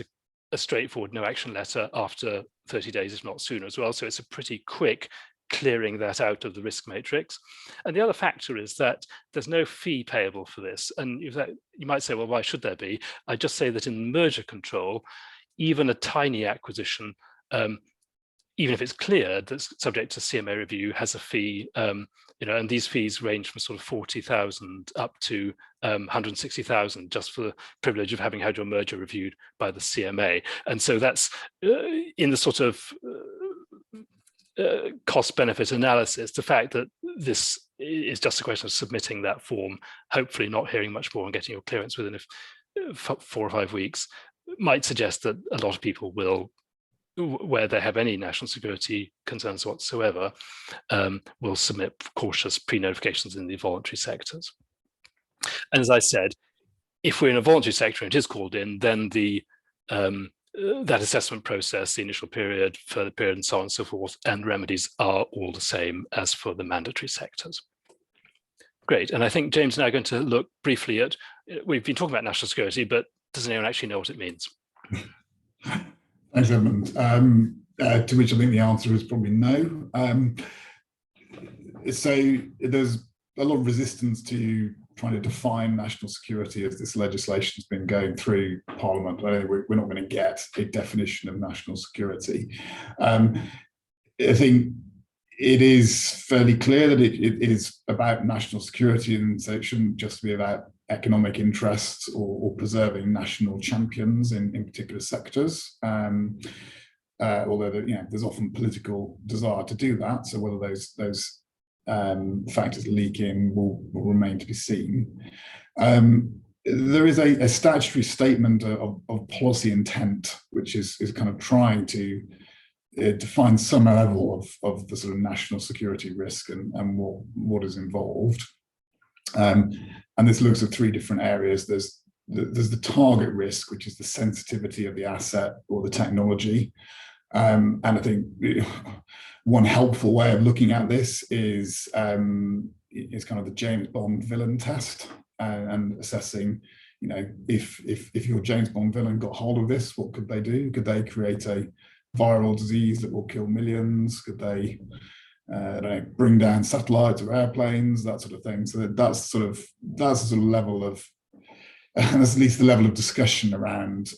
a straightforward no action letter after 30 days, if not sooner as well. So it's a pretty quick clearing that out of the risk matrix. And the other factor is that there's no fee payable for this. And you might say, well, why should there be? I just say that in merger control, even a tiny acquisition, even if it's cleared, that's subject to CMA review, has a fee, and these fees range from sort of 40,000 up to 160,000 just for the privilege of having had your merger reviewed by the CMA. And so that's in the sort of cost benefit analysis, the fact that this is just a question of submitting that form, hopefully not hearing much more and getting your clearance within 4 or 5 weeks, might suggest that a lot of people will, where they have any national security concerns whatsoever, will submit cautious pre-notifications in the voluntary sectors. And as I said, if we're in a voluntary sector and it is called in, then the that assessment process, the initial period, further period, and so on and so forth, and remedies are all the same as for the mandatory sectors. Great, and I think James and I are going to look briefly at, we've been talking about national security, but does anyone actually know what it means? Thanks, Edmund. To which I think the answer is probably no. So there's a lot of resistance to trying to define national security as this legislation has been going through Parliament. I think we're not going to get a definition of national security. I think it is fairly clear that it is about national security, and so it shouldn't just be about economic interests or preserving national champions in particular sectors. Although there's often political desire to do that, so whether those factors leak in will remain to be seen. There is a statutory statement of policy intent, which is kind of trying to define some level of the sort of national security risk and what is involved. And this looks at 3 different areas. There's the target risk, which is the sensitivity of the asset or the technology. And I think one helpful way of looking at this is kind of the James Bond villain test, and assessing, if your James Bond villain got hold of this, what could they do? Could they create a viral disease that will kill millions? Could they bring down satellites or airplanes, that sort of thing? So that's the sort of level of, that's at least the level of discussion around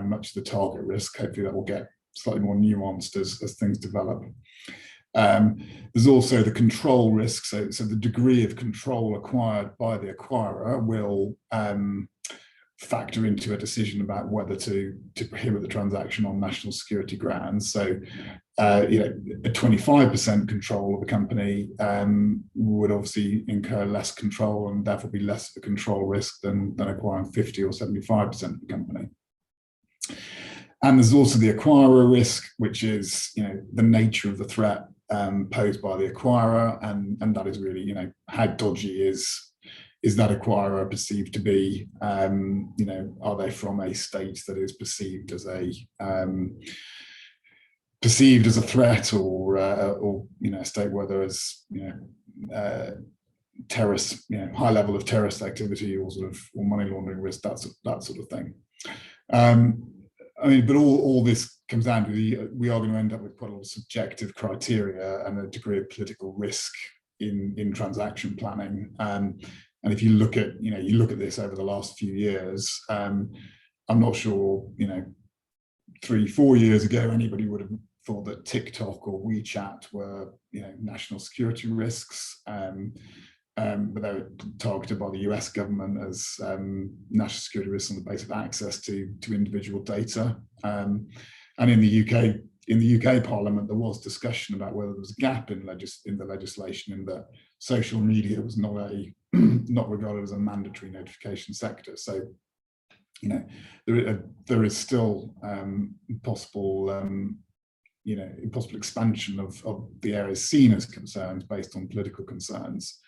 much of the target risk. Hopefully that will get slightly more nuanced as things develop. There's also the control risk. So the degree of control acquired by the acquirer will factor into a decision about whether to prohibit the transaction on national security grounds. So, a 25% control of a company would obviously incur less control and therefore be less of a control risk than acquiring 50 or 75% of the company. And there's also the acquirer risk, which is the nature of the threat posed by the acquirer, and that is really how dodgy is that acquirer perceived to be? Are they from a state that is perceived as a threat, or a state where there is terrorist, high level of terrorist activity or money laundering risk, that sort of thing. But all this comes down to we are going to end up with quite a lot of subjective criteria and a degree of political risk in transaction planning. And if you look at this over the last few years, I'm not sure 3-4 years ago anybody would have thought that TikTok or WeChat were national security risks. But they were targeted by the US government as national security risks on the basis of access to individual data. And in the UK Parliament, there was discussion about whether there was a gap in the legislation in that social media was not regarded as a mandatory notification sector. So, there is still possible expansion of the areas seen as concerns based on political concerns.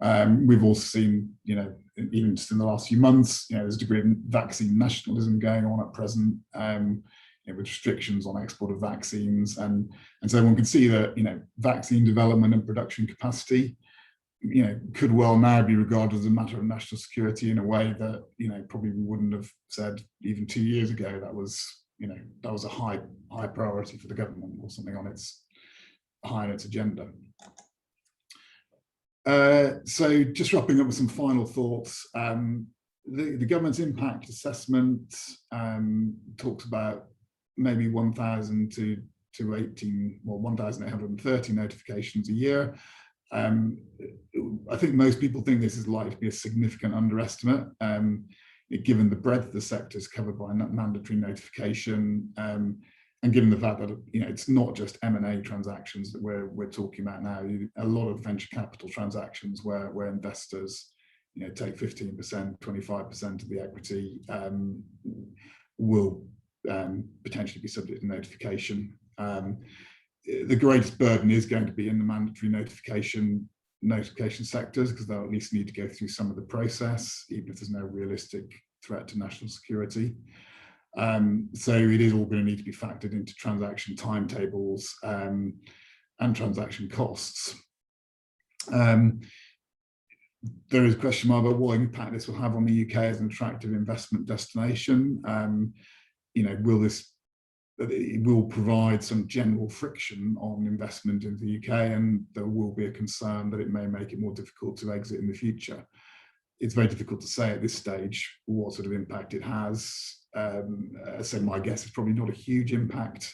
We've also seen, even just in the last few months, there's a degree of vaccine nationalism going on at present, with restrictions on export of vaccines, and so one can see that vaccine development and production capacity, could well now be regarded as a matter of national security in a way that probably we wouldn't have said even 2 years ago that was a high priority for the government, or something on its high on its agenda. So just wrapping up with some final thoughts. The government's impact assessment talks about maybe 1,000 to 1,830 notifications a year. I think most people think this is likely to be a significant underestimate, given the breadth of the sectors covered by mandatory notification, and given the fact that it's not just M&A transactions that we're talking about now. A lot of venture capital transactions where investors take 15%, 25% of the equity will potentially be subject to notification. The greatest burden is going to be in the mandatory notification sectors, because they'll at least need to go through some of the process, even if there's no realistic threat to national security. So it is all going to need to be factored into transaction timetables and transaction costs. There is a question mark about what impact this will have on the UK as an attractive investment destination. It will provide some general friction on investment in the UK, and there will be a concern that it may make it more difficult to exit in the future. It's very difficult to say at this stage what sort of impact it has. So my guess is probably not a huge impact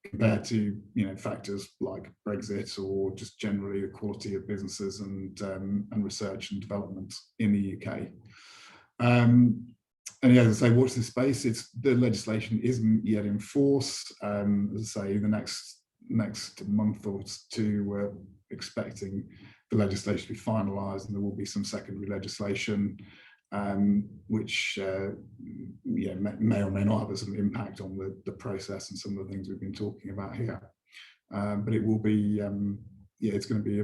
compared to factors like Brexit or just generally the quality of businesses and research and development in the UK. And as I say, watch this space. The legislation isn't yet in force. As I say, the next month or two, we're expecting the legislation to be finalised, and there will be some secondary legislation, which may or may not have some impact on the process and some of the things we've been talking about here. But it will be, it's going to be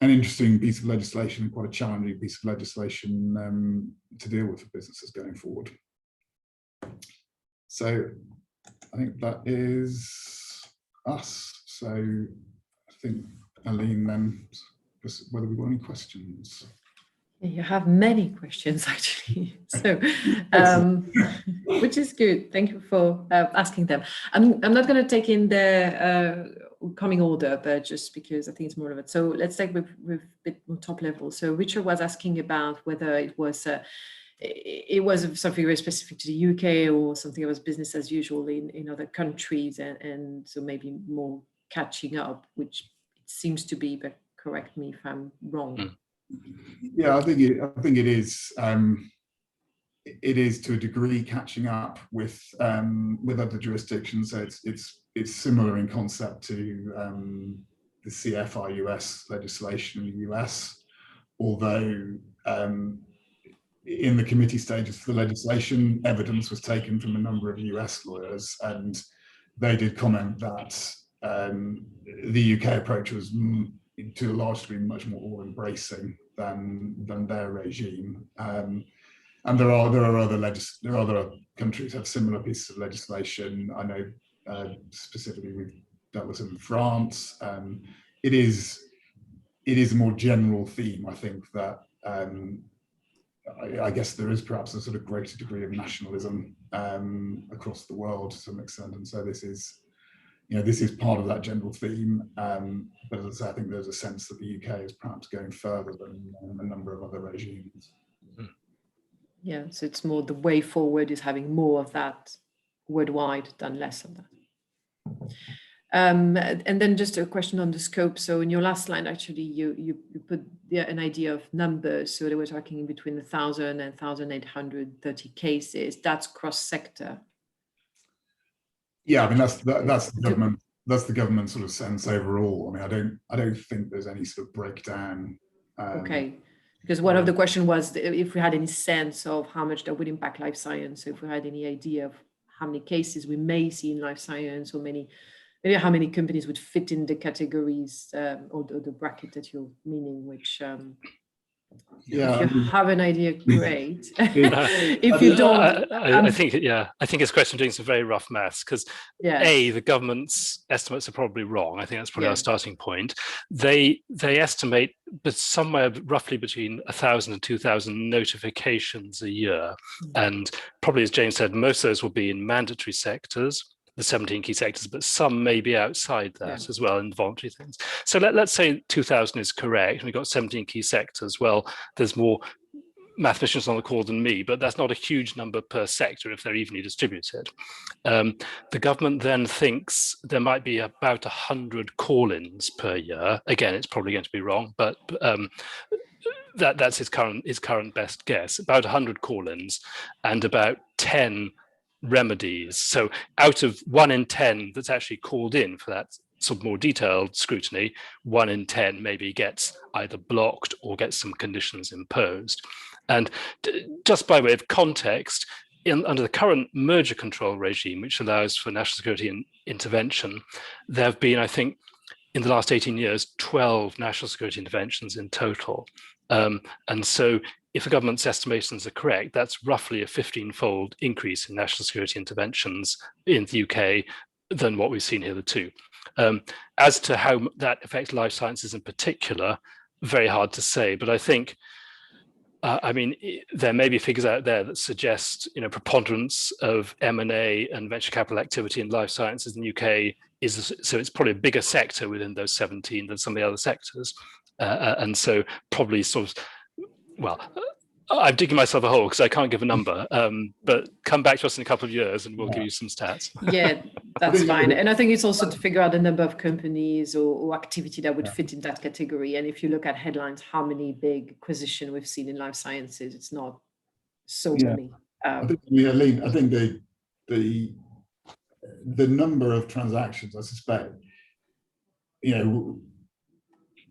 an interesting piece of legislation and quite a challenging piece of legislation to deal with for businesses going forward. So I think that is us. So I think, Aline, then whether we've got any questions. You have many questions, actually, so which is good. Thank you for asking them. I'm not going to take in the coming order, but just because I think it's more of it. So let's take with a bit more top level. So Richard was asking about whether it was something very specific to the UK or something that was business as usual in other countries, and so maybe more catching up, which it seems to be, but correct me if I'm wrong. Yeah, I think it is. It is to a degree catching up with other jurisdictions. So it's similar in concept to the CFR-US legislation in the US, although in the committee stages for the legislation, evidence was taken from a number of US lawyers, and they did comment that the UK approach was to a large degree much more all-embracing than their regime, and there are other countries that have similar pieces of legislation. I know specifically we've dealt with them in France. It is a more general theme. I think that I guess there is perhaps a sort of greater degree of nationalism across the world to some extent, and so this is part of that general theme, but as I say, I think there's a sense that the UK is perhaps going further than a number of other regimes. Yeah, so it's more the way forward is having more of that worldwide than less of that. And then just a question on the scope. So in your last line, actually, you put an idea of numbers. So they were talking between 1,000 and 1,830 cases. That's cross-sector. Yeah, I mean that's the government. That's the government sort of sense overall. I mean, I don't think there's any sort of breakdown. Okay, because one of the question was if we had any sense of how much that would impact life science. So if we had any idea of how many cases we may see in life science, or maybe how many companies would fit in the categories or the bracket that you're meaning, which. Yeah, if you have an idea, great. If you don't, I think his question doing some very rough maths, because the government's estimates are probably wrong. I think that's probably our starting point. They estimate but somewhere roughly between 1,000 and 2,000 notifications a year, and probably, as James said, most of those will be in mandatory sectors. the 17 key sectors, but some may be outside that as well in voluntary things. So let's say 2000 is correct, and we've got 17 key sectors. Well, there's more mathematicians on the call than me, but that's not a huge number per sector if they're evenly distributed. The government then thinks there might be about 100 call-ins per year. Again, it's probably going to be wrong, but that's his current best guess. About 100 call-ins and about 10 remedies. So out of 1 in 10 that's actually called in for that sort of more detailed scrutiny, 1 in 10 maybe gets either blocked or gets some conditions imposed. And just by way of context, under the current merger control regime, which allows for national security intervention, there have been, I think, in the last 18 years, 12 national security interventions in total. And so if the government's estimations are correct, that's roughly a 15-fold increase in national security interventions in the UK than what we've seen hitherto. As to how that affects life sciences in particular, very hard to say, but I think, I mean, there may be figures out there that suggest, preponderance of M&A and venture capital activity in life sciences in the UK so it's probably a bigger sector within those 17 than some of the other sectors. And so probably sort of, well, I'm digging myself a hole because I can't give a number, but come back to us in a couple of years and we'll give you some stats. Yeah, that's fine. And I think it's also to figure out the number of companies or activity that would fit in that category. And if you look at headlines, how many big acquisitions we've seen in life sciences, it's not so many. I think the number of transactions, I suspect,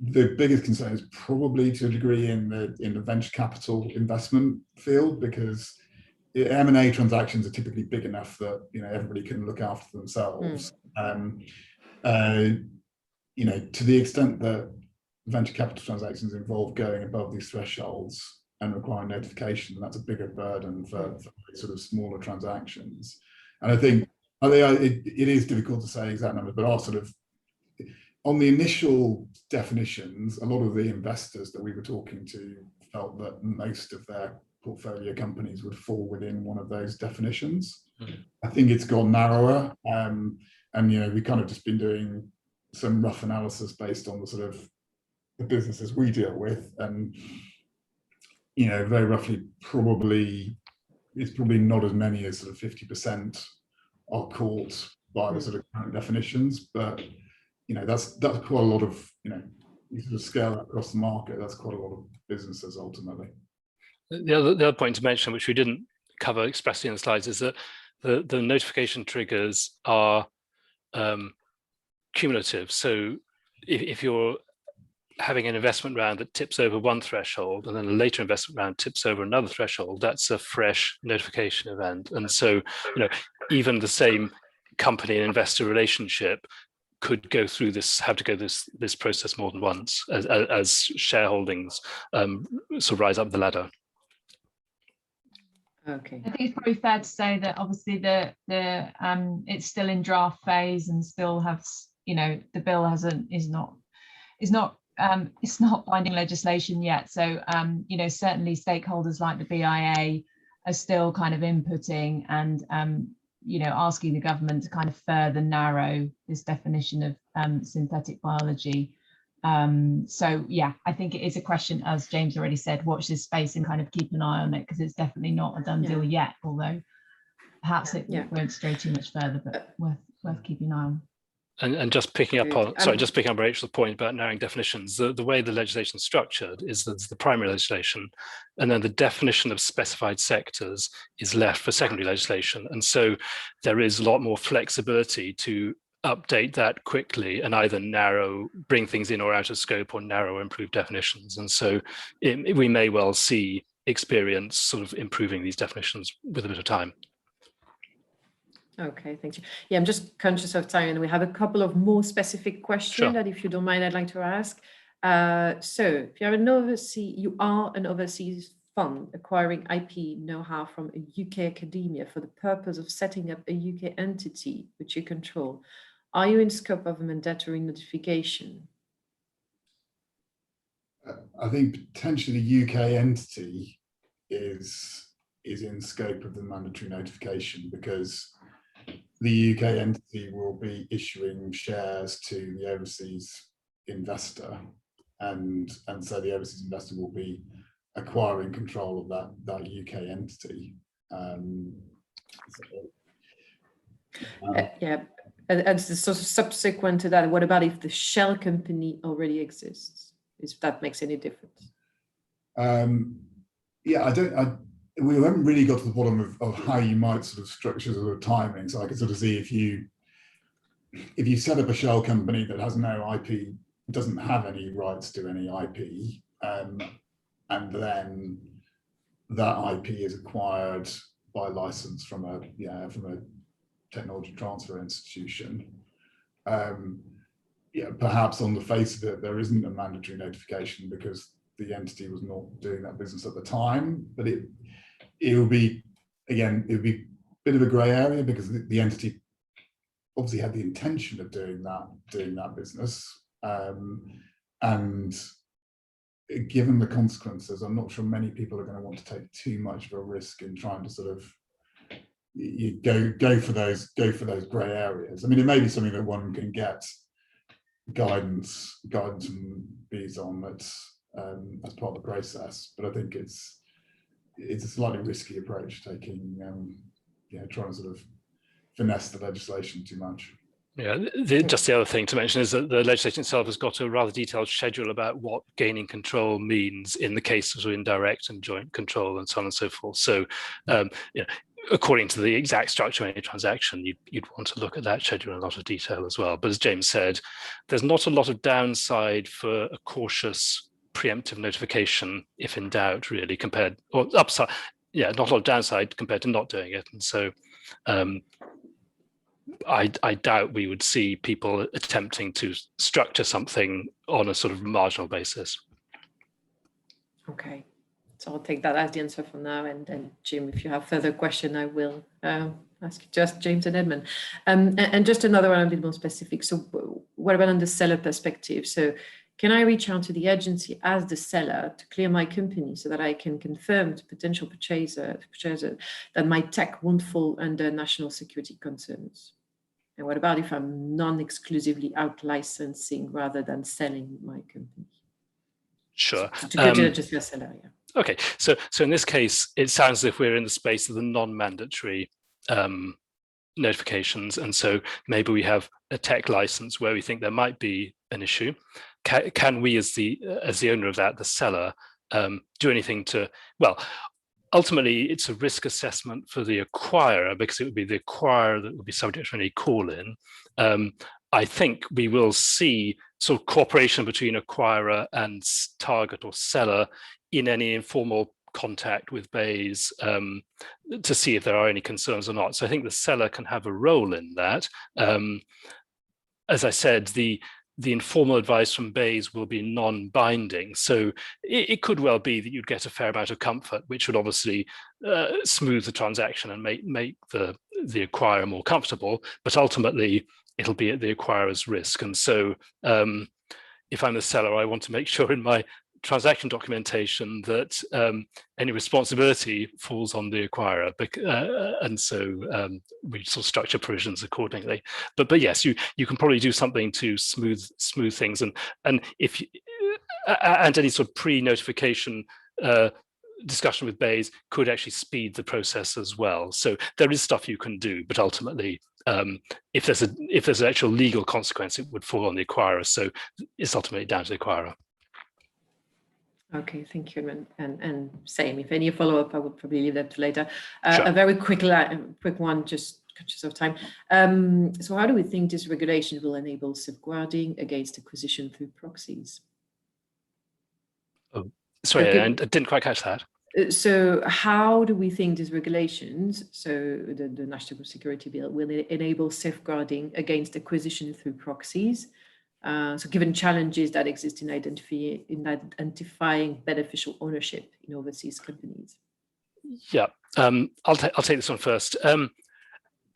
the biggest concern is probably to a degree in the venture capital investment field, because M&A transactions are typically big enough that everybody can look after themselves. To the extent that venture capital transactions involve going above these thresholds and require notification, that's a bigger burden for sort of smaller transactions. And I think it is difficult to say exact numbers, but are sort of on the initial definitions, a lot of the investors that we were talking to felt that most of their portfolio companies would fall within one of those definitions. I think it's gone narrower, and we kind of just been doing some rough analysis based on the sort of the businesses we deal with, and very roughly, it's probably not as many as sort of 50% are caught by the sort of current definitions, but that's quite a lot of, you sort of scale that across the market, that's quite a lot of businesses ultimately. The other point to mention, which we didn't cover expressly in the slides, is that the notification triggers are cumulative. So if you're having an investment round that tips over one threshold and then a later investment round tips over another threshold, that's a fresh notification event. And so, even the same company and investor relationship could go through have to go this process more than once as shareholdings sort of rise up the ladder. Okay. I think it's probably fair to say that obviously it's still in draft phase and still has, the bill is not binding legislation yet. So certainly stakeholders like the BIA are still kind of inputting and asking the government to kind of further narrow this definition of synthetic biology. So yeah, I think it is a question, as James already said, watch this space and kind of keep an eye on it, because it's definitely not a done deal yet, although perhaps it won't stray too much further, but worth keeping an eye on. And just picking up on, just picking up Rachel's point about narrowing definitions, the way the legislation is structured is that the primary legislation, and then the definition of specified sectors is left for secondary legislation. And so there is a lot more flexibility to update that quickly and either bring things in or out of scope, or narrow or improve definitions. And so we may well see experience sort of improving these definitions with a bit of time. Okay, thank you. Yeah, I'm just conscious of time, and we have a couple of more specific questions that, if you don't mind, I'd like to ask. So if you are an overseas fund acquiring IP know-how from a UK academia for the purpose of setting up a UK entity which you control, are you in scope of a mandatory notification? I think potentially the UK entity is in scope of the mandatory notification, because the UK entity will be issuing shares to the overseas investor, and so the overseas investor will be acquiring control of that UK entity. Yeah, and so subsequent to that, what about if the shell company already exists? If that makes any difference? Yeah, we haven't really got to the bottom of how you might sort of structure sort of timing. So I could sort of see if you set up a shell company that has no IP, doesn't have any rights to any IP, and then that IP is acquired by license from a technology transfer institution. Perhaps on the face of it, there isn't a mandatory notification because the entity was not doing that business at the time, but it would be a bit of a grey area because the entity obviously had the intention of doing that business, and given the consequences, I'm not sure many people are going to want to take too much of a risk in trying to sort of go for those grey areas. I mean, it may be something that one can get guidance from bees on that's as part of the process, but I think it's a slightly risky approach, taking trying to sort of finesse the legislation too much. Yeah, just the other thing to mention is that the legislation itself has got a rather detailed schedule about what gaining control means in the case of indirect and joint control and so on and so forth. So, according to the exact structure of any transaction, you'd want to look at that schedule in a lot of detail as well. But as James said, there's not a lot of downside for a cautious preemptive notification, if in doubt, really, or upside. Yeah, not a lot of downside compared to not doing it. And so I doubt we would see people attempting to structure something on a sort of marginal basis. Okay, so I'll take that as the answer for now. And then, Jim, if you have further question, I will ask you, just James and Edmund. And just another one a bit more specific. So what about on the seller perspective? So can I reach out to the agency as the seller to clear my company so that I can confirm to potential purchaser that my tech won't fall under national security concerns? And what about if I'm non-exclusively out licensing rather than selling my company? Sure. To consider just a seller, yeah. Okay, so in this case, it sounds as if we're in the space of the non-mandatory notifications, and so maybe we have a tech license where we think there might be an issue. Can we, as the owner of that, the seller, do anything to, well, ultimately it's a risk assessment for the acquirer because it would be the acquirer that would be subject to any call-in. I think we will see sort of cooperation between acquirer and target or seller in any informal contact with BEIS to see if there are any concerns or not. So I think the seller can have a role in that. As I said, the informal advice from BEIS will be non-binding. So it could well be that you'd get a fair amount of comfort, which would obviously smooth the transaction and make the acquirer more comfortable, but ultimately it'll be at the acquirer's risk. And so if I'm the seller, I want to make sure in my transaction documentation that any responsibility falls on the acquirer, and so we sort of structure provisions accordingly. But yes, you can probably do something to smooth things, and if and any sort of pre-notification discussion with BEIS could actually speed the process as well. So there is stuff you can do, but ultimately, if there's an actual legal consequence, it would fall on the acquirer. So it's ultimately down to the acquirer. Okay, thank you. And same, if any follow-up, I would probably leave that to later. Sure. A very quick one, just conscious of time. So how do we think this regulation will enable safeguarding against acquisition through proxies? Oh, sorry, I didn't quite catch that. So how do we think these regulations, so the National Security Bill, will enable safeguarding against acquisition through proxies? So given challenges that exist in identifying beneficial ownership in overseas companies. Yeah, I'll take this one first.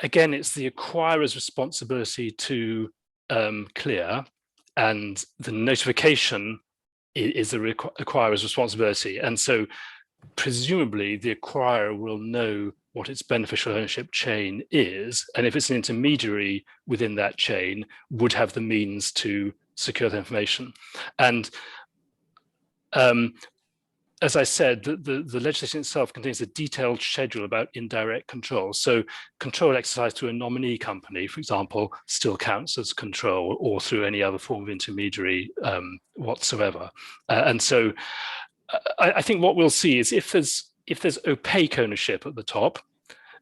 Again, it's the acquirer's responsibility to clear, and the notification is the acquirer's responsibility. And so presumably the acquirer will know what its beneficial ownership chain is, and if it's an intermediary within that chain, would have the means to secure the information. And as I said, the legislation itself contains a detailed schedule about indirect control. So control exercised through a nominee company, for example, still counts as control, or through any other form of intermediary whatsoever. And so I think what we'll see is if there's opaque ownership at the top,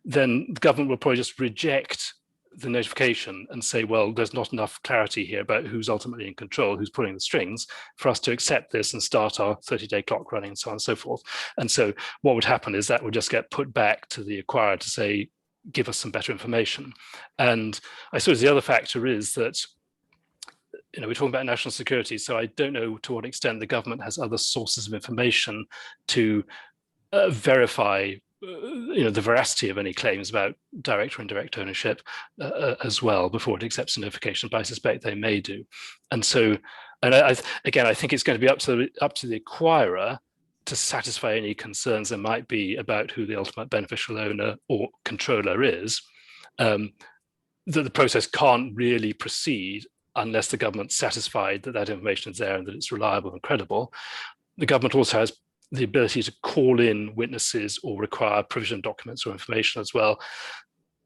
then the government will probably just reject the notification and say, well, there's not enough clarity here about who's ultimately in control, who's pulling the strings, for us to accept this and start our 30-day clock running, and so on and so forth. And so what would happen is that would just get put back to the acquirer to say, give us some better information. And I suppose the other factor is that, you know, we're talking about national security, so I don't know to what extent the government has other sources of information to verify you know, the veracity of any claims about direct or indirect ownership as well before it accepts a notification, but I suspect they may do. And so, and again, I think it's going to be up to the acquirer to satisfy any concerns there might be about who the ultimate beneficial owner or controller is, that the process can't really proceed unless the government's satisfied that that information is there and that it's reliable and credible. The government also has the ability to call in witnesses or require provision documents or information as well,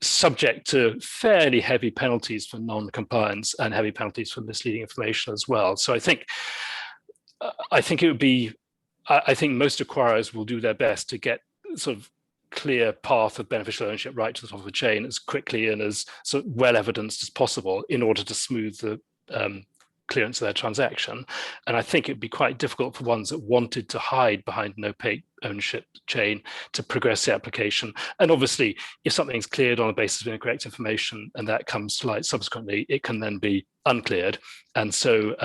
subject to fairly heavy penalties for non-compliance and heavy penalties for misleading information as well. So I think it would be, I think most acquirers will do their best to get sort of clear path of beneficial ownership right to the top of the chain as quickly and as sort of well evidenced as possible in order to smooth the clearance of their transaction. And I think it'd be quite difficult for ones that wanted to hide behind an opaque ownership chain to progress the application. And obviously, if something's cleared on the basis of incorrect information and that comes to light subsequently, it can then be uncleared. And so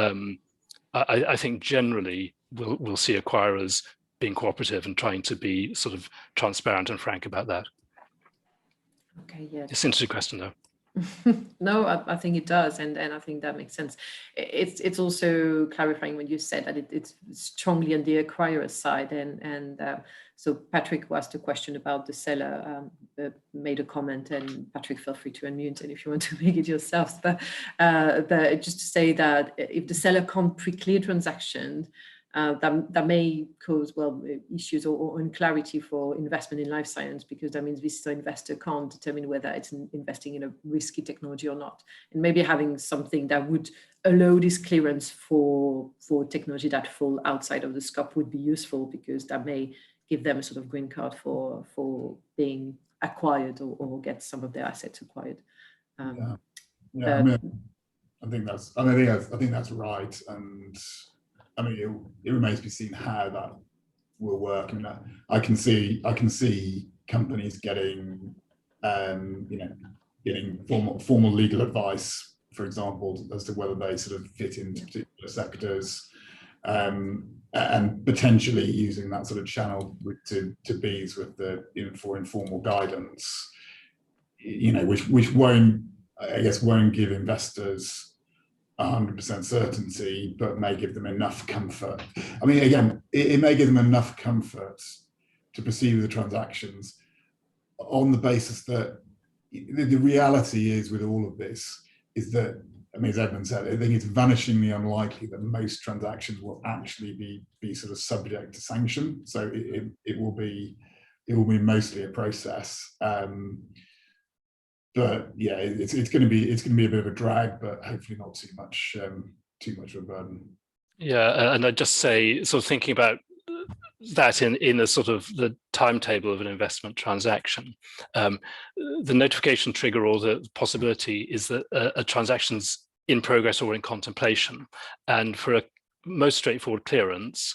I think generally we'll see acquirers being cooperative and trying to be sort of transparent and frank about that. Okay, yeah. It's an interesting question though. No, I think it does, and I think that makes sense. It's also clarifying when you said that it's strongly on the acquirer's side, and so Patrick asked a question about the seller, made a comment, and Patrick, feel free to unmute and if you want to make it yourself. But just to say that if the seller can't pre-clear transaction, that may cause, well, issues or unclarity for investment in life science, because that means visitor investor can't determine whether it's investing in a risky technology or not. And maybe having something that would allow this clearance for technology that fall outside of the scope would be useful, because that may give them a sort of green card for being acquired or get some of their assets acquired. I think that's right. And I mean, it remains to be seen how that will work. I mean, I can see companies getting, getting formal legal advice, for example, as to whether they sort of fit into particular sectors, and potentially using that sort of channel to bees with the for informal guidance, which won't give investors 100% certainty, but may give them enough comfort. I mean, again, it may give them enough comfort to proceed with the transactions on the basis that the reality is with all of this is that, I mean, as Edmund said, I think it's vanishingly unlikely that most transactions will actually be sort of subject to sanction. So it will be mostly a process. But yeah, it's going to be a bit of a drag, but hopefully not too much of a burden. Yeah, and I'd just say, sort of thinking about that in a sort of the timetable of an investment transaction, the notification trigger or the possibility is that a transaction's in progress or in contemplation, and for a most straightforward clearance,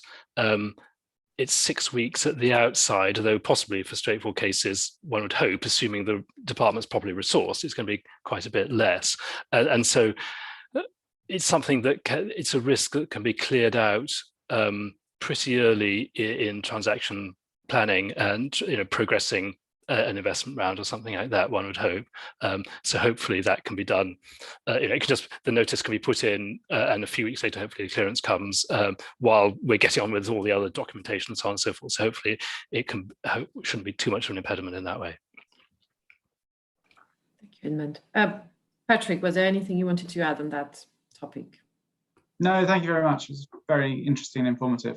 it's 6 weeks at the outside, although possibly for straightforward cases, one would hope, assuming the department's properly resourced, it's going to be quite a bit less. And so it's something that it's a risk that can be cleared out pretty early in transaction planning and progressing an investment round or something like that, one would hope. So hopefully that can be done. It can just, the notice can be put in, and a few weeks later, hopefully the clearance comes while we're getting on with all the other documentation and so on and so forth. So hopefully it shouldn't be too much of an impediment in that way. Thank you, Edmund. Patrick, was there anything you wanted to add on that topic? No, thank you very much. It was very interesting and informative.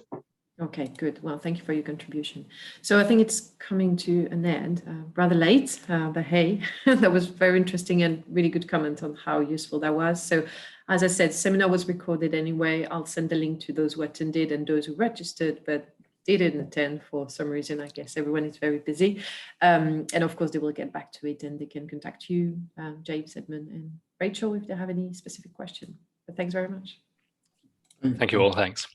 Okay, good. Well, thank you for your contribution. So I think it's coming to an end, rather late, but hey, that was very interesting and really good comment on how useful that was. So as I said, seminar was recorded anyway. I'll send the link to those who attended and those who registered, but didn't attend for some reason. I guess everyone is very busy. And of course, they will get back to it and they can contact you, James, Edmund, and Rachel, if they have any specific question. But thanks very much. Thank you all. Thanks.